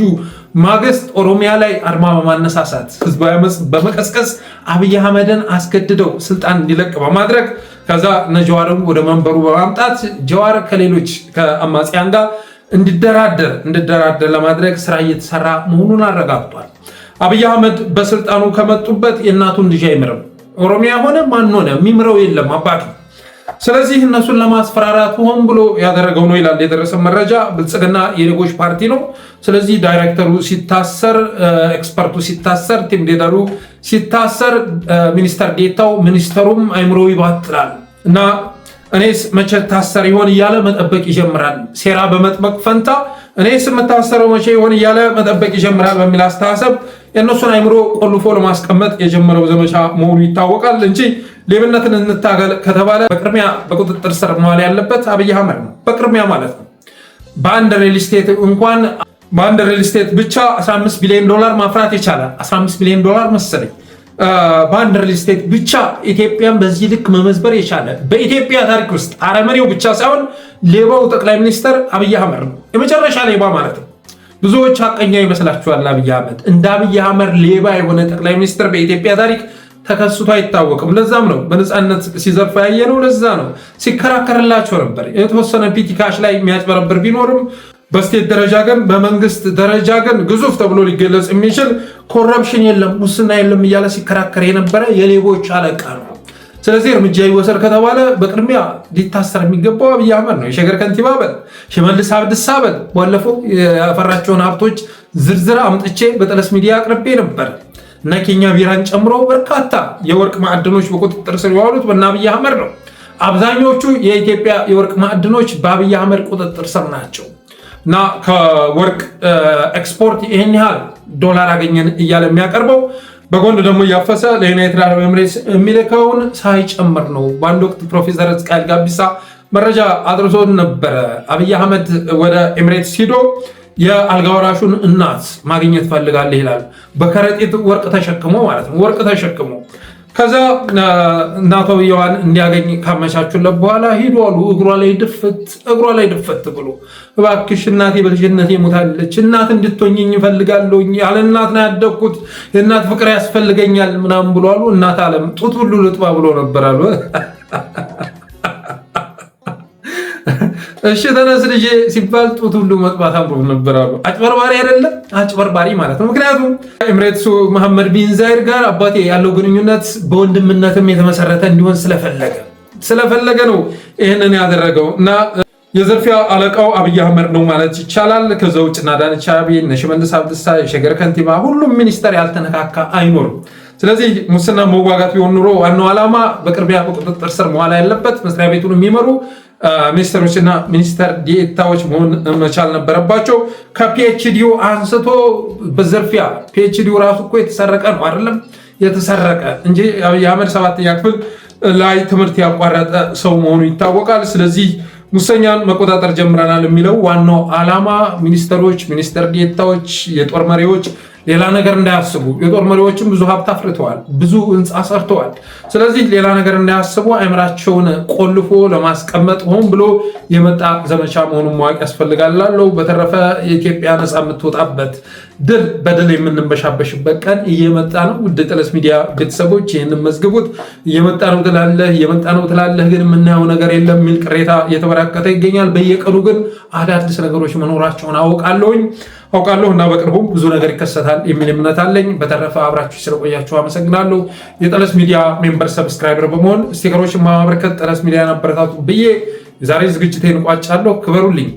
ማግስት ኦሮሚያ ላይ አድማ በማነሳሳት ህዝባዊ አመፅ በመቀስቀስ አብይ አህመድን አስገድደው ስልጣን እንዲለቅ በማድረግ ከዛ ነጃዋርም ወደ መንበሩ በማምጣት ጀዋር ከሌሎች ከአማጽያን ጋር እንዲደራደር ለማድረግ ስራ እየተሰራ መሆኑን አረጋግጧል። አብይ አህመድ በስልጣኑ ከመጡበት የእናቱን ልጅ አይምርም። ኦሮሚያ ሆነ ማን ሆነ የሚምረው የለም አባቱ። ስለዚህ እነሱን ለማስፈራራት ሆን ብሎ ያደረገው ነው ይላል የደረሰ መረጃ። ብልጽግና የሌቦች ፓርቲ ነው። ስለዚህ ዳይሬክተሩ ሲታሰር፣ ኤክስፐርቱ ሲታሰር፣ ቲም ሊደሩ ሲታሰር፣ ሚኒስተር ዴታው ሚኒስተሩም አይምሮ ይባትላል እና እኔስ መቼ ታሰር ይሆን እያለ መጠበቅ ይጀምራል። ሴራ በመጥበቅ ፈንታ እኔስ የምታሰረው መቼ ይሆን እያለ መጠበቅ ይጀምራል በሚል አስተሳሰብ የእነሱን አይምሮ ቆልፎ ለማስቀመጥ የጀመረው ዘመቻ መሆኑ ይታወቃል እንጂ ሌብነትን እንታገል ከተባለ በቅድሚያ በቁጥጥር ስር መዋል ያለበት አብይ አህመድ ነው። በቅድሚያ ማለት ነው። በአንድ ሪል ስቴት ብቻ 15 ቢሊዮን ዶላር ማፍራት ይቻላል። 15 ቢሊዮን ዶላር መሰለኝ። በአንድ ሪል ስቴት ብቻ ኢትዮጵያን በዚህ ልክ መመዝበር የቻለ በኢትዮጵያ ታሪክ ውስጥ አረመኔው ብቻ ሳይሆን ሌባው ጠቅላይ ሚኒስትር አብይ አህመድ ነው። የመጨረሻ ሌባ ማለት ነው። ብዙዎች ሐቀኛ ይመስላችኋል አብይ አህመድ። እንደ አብይ አህመድ ሌባ የሆነ ጠቅላይ ሚኒስትር በኢትዮጵያ ታሪክ ተከስቶ አይታወቅም። ለዛም ነው በነፃነት ሲዘርፍ ያየነው። ለዛ ነው ሲከራከርላቸው ነበር። የተወሰነ ፒቲካሽ ላይ የሚያጭበረብር ቢኖርም በስቴት ደረጃ ግን በመንግስት ደረጃ ግን ግዙፍ ተብሎ ሊገለጽ የሚችል ኮረፕሽን የለም፣ ሙስና የለም እያለ ሲከራከር የነበረ የሌቦች አለቃ ነው። ስለዚህ እርምጃ ይወሰድ ከተባለ በቅድሚያ ሊታሰር የሚገባው አብይ አህመድ ነው። የሸገር ከንቲባ በል፣ ሽመልስ አብዲሳ በል። ባለፈው ያፈራቸውን ሀብቶች ዝርዝር አምጥቼ በጠለስ ሚዲያ አቅርቤ ነበር እና ኬኛ ቢራን ጨምሮ በርካታ የወርቅ ማዕድኖች በቁጥጥር ስር የዋሉት በእነ አብይ አህመድ ነው። አብዛኞቹ የኢትዮጵያ የወርቅ ማዕድኖች በአብይ አህመድ ቁጥጥር ስር ናቸው እና ከወርቅ ኤክስፖርት ይህን ያህል ዶላር አገኘን እያለ የሚያቀርበው በጎን ደግሞ እያፈሰ ለዩናይትድ አረብ ኤምሬትስ የሚልከውን ሳይጨምር ነው። በአንድ ወቅት ፕሮፌሰር እስቃኤል ጋቢሳ መረጃ አድርሶን ነበረ። አብይ አህመድ ወደ ኤምሬትስ ሂዶ የአልጋ ወራሹን እናት ማግኘት ፈልጋለህ ይላል። በከረጢት ወርቅ ተሸክሞ ማለት ነው። ወርቅ ተሸክሞ ከዛ እናትየዋን እንዲያገኝ ካመቻቹለት በኋላ ሂዶ አሉ እግሯ ላይ ድፍት ብሎ እባክሽ እናቴ በልጅነቴ ሞታለች፣ እናት እንድትሆኝኝ እፈልጋለሁ፣ ያለ እናት ነው ያደግኩት፣ የእናት ፍቅር ያስፈልገኛል ምናምን ብሎ አሉ። እናት አለም ጡት ሁሉ ልጥባ ብሎ ነበር አሉ። እሺ ተነስ ልጄ ሲባል ጡት ሁሉ መጥባት አምሮ ነበር አሉ። አጭበርባሪ አይደለም? አጭበርባሪ ማለት ነው። ምክንያቱም ኤምሬትሱ መሐመድ ቢን ዛይድ ጋር አባቴ ያለው ግንኙነት በወንድምነትም የተመሰረተ እንዲሆን ስለፈለገ ነው ይህንን ያደረገው እና የዘርፊያ አለቃው አብይ አህመድ ነው ማለት ይቻላል። ከዛ ውጭ እና አዳነች አቤቤ፣ እነ ሽመልስ አብዲሳ፣ የሸገር ከንቲባ ሁሉም ሚኒስተር ያልተነካካ አይኖርም። ስለዚህ ሙስና መዋጋት ቢሆን ኑሮ ዋናው ዓላማ በቅርቢያ በቁጥጥር ስር መዋል ያለበት መስሪያ ቤቱን የሚመሩ ሚኒስትሮችና ሚኒስተር ዴኤታዎች መሆን መቻል ነበረባቸው። ከፒኤችዲው አንስቶ በዘርፊያ ፒኤችዲው ራሱ እኮ የተሰረቀ ነው አይደለም? የተሰረቀ እንጂ አብይ አህመድ 7ኛ ክፍል ላይ ትምህርት ያቋረጠ ሰው መሆኑ ይታወቃል። ስለዚህ ሙሰኛን መቆጣጠር ጀምረናል የሚለው ዋናው ዓላማ ሚኒስተሮች፣ ሚኒስተር ዴኤታዎች፣ የጦር መሪዎች ሌላ ነገር እንዳያስቡ። የጦር መሪዎችም ብዙ ሀብት አፍርተዋል፣ ብዙ ህንፃ ሰርተዋል። ስለዚህ ሌላ ነገር እንዳያስቡ አይምራቸውን ቆልፎ ለማስቀመጥ ሆን ብሎ የመጣ ዘመቻ መሆኑን ማወቅ ያስፈልጋል እላለሁ። በተረፈ የኢትዮጵያ ነፃ የምትወጣበት ድል በድል የምንበሻበሽበት ቀን እየመጣ ነው። ውድ ጠለስ ሚዲያ ቤተሰቦች ይህንን መዝግቡት። እየመጣ ነው ትላለህ ግን የምናየው ነገር የለም የሚል ቅሬታ እየተበራከተ ይገኛል። በየቀኑ ግን አዳዲስ ነገሮች መኖራቸውን አውቃለሁ እና በቅርቡም ብዙ ነገር ይከሰታል የሚል እምነት አለኝ። በተረፈ አብራችሁ ስለቆያችሁ አመሰግናለሁ። የጠለስ ሚዲያ ሜምበር ሰብስክራይበር በመሆን ስቲከሮችን ማበርከት ጠለስ ሚዲያን አበረታቱ ብዬ የዛሬ ዝግጅቴን እቋጫለሁ። ክበሩልኝ።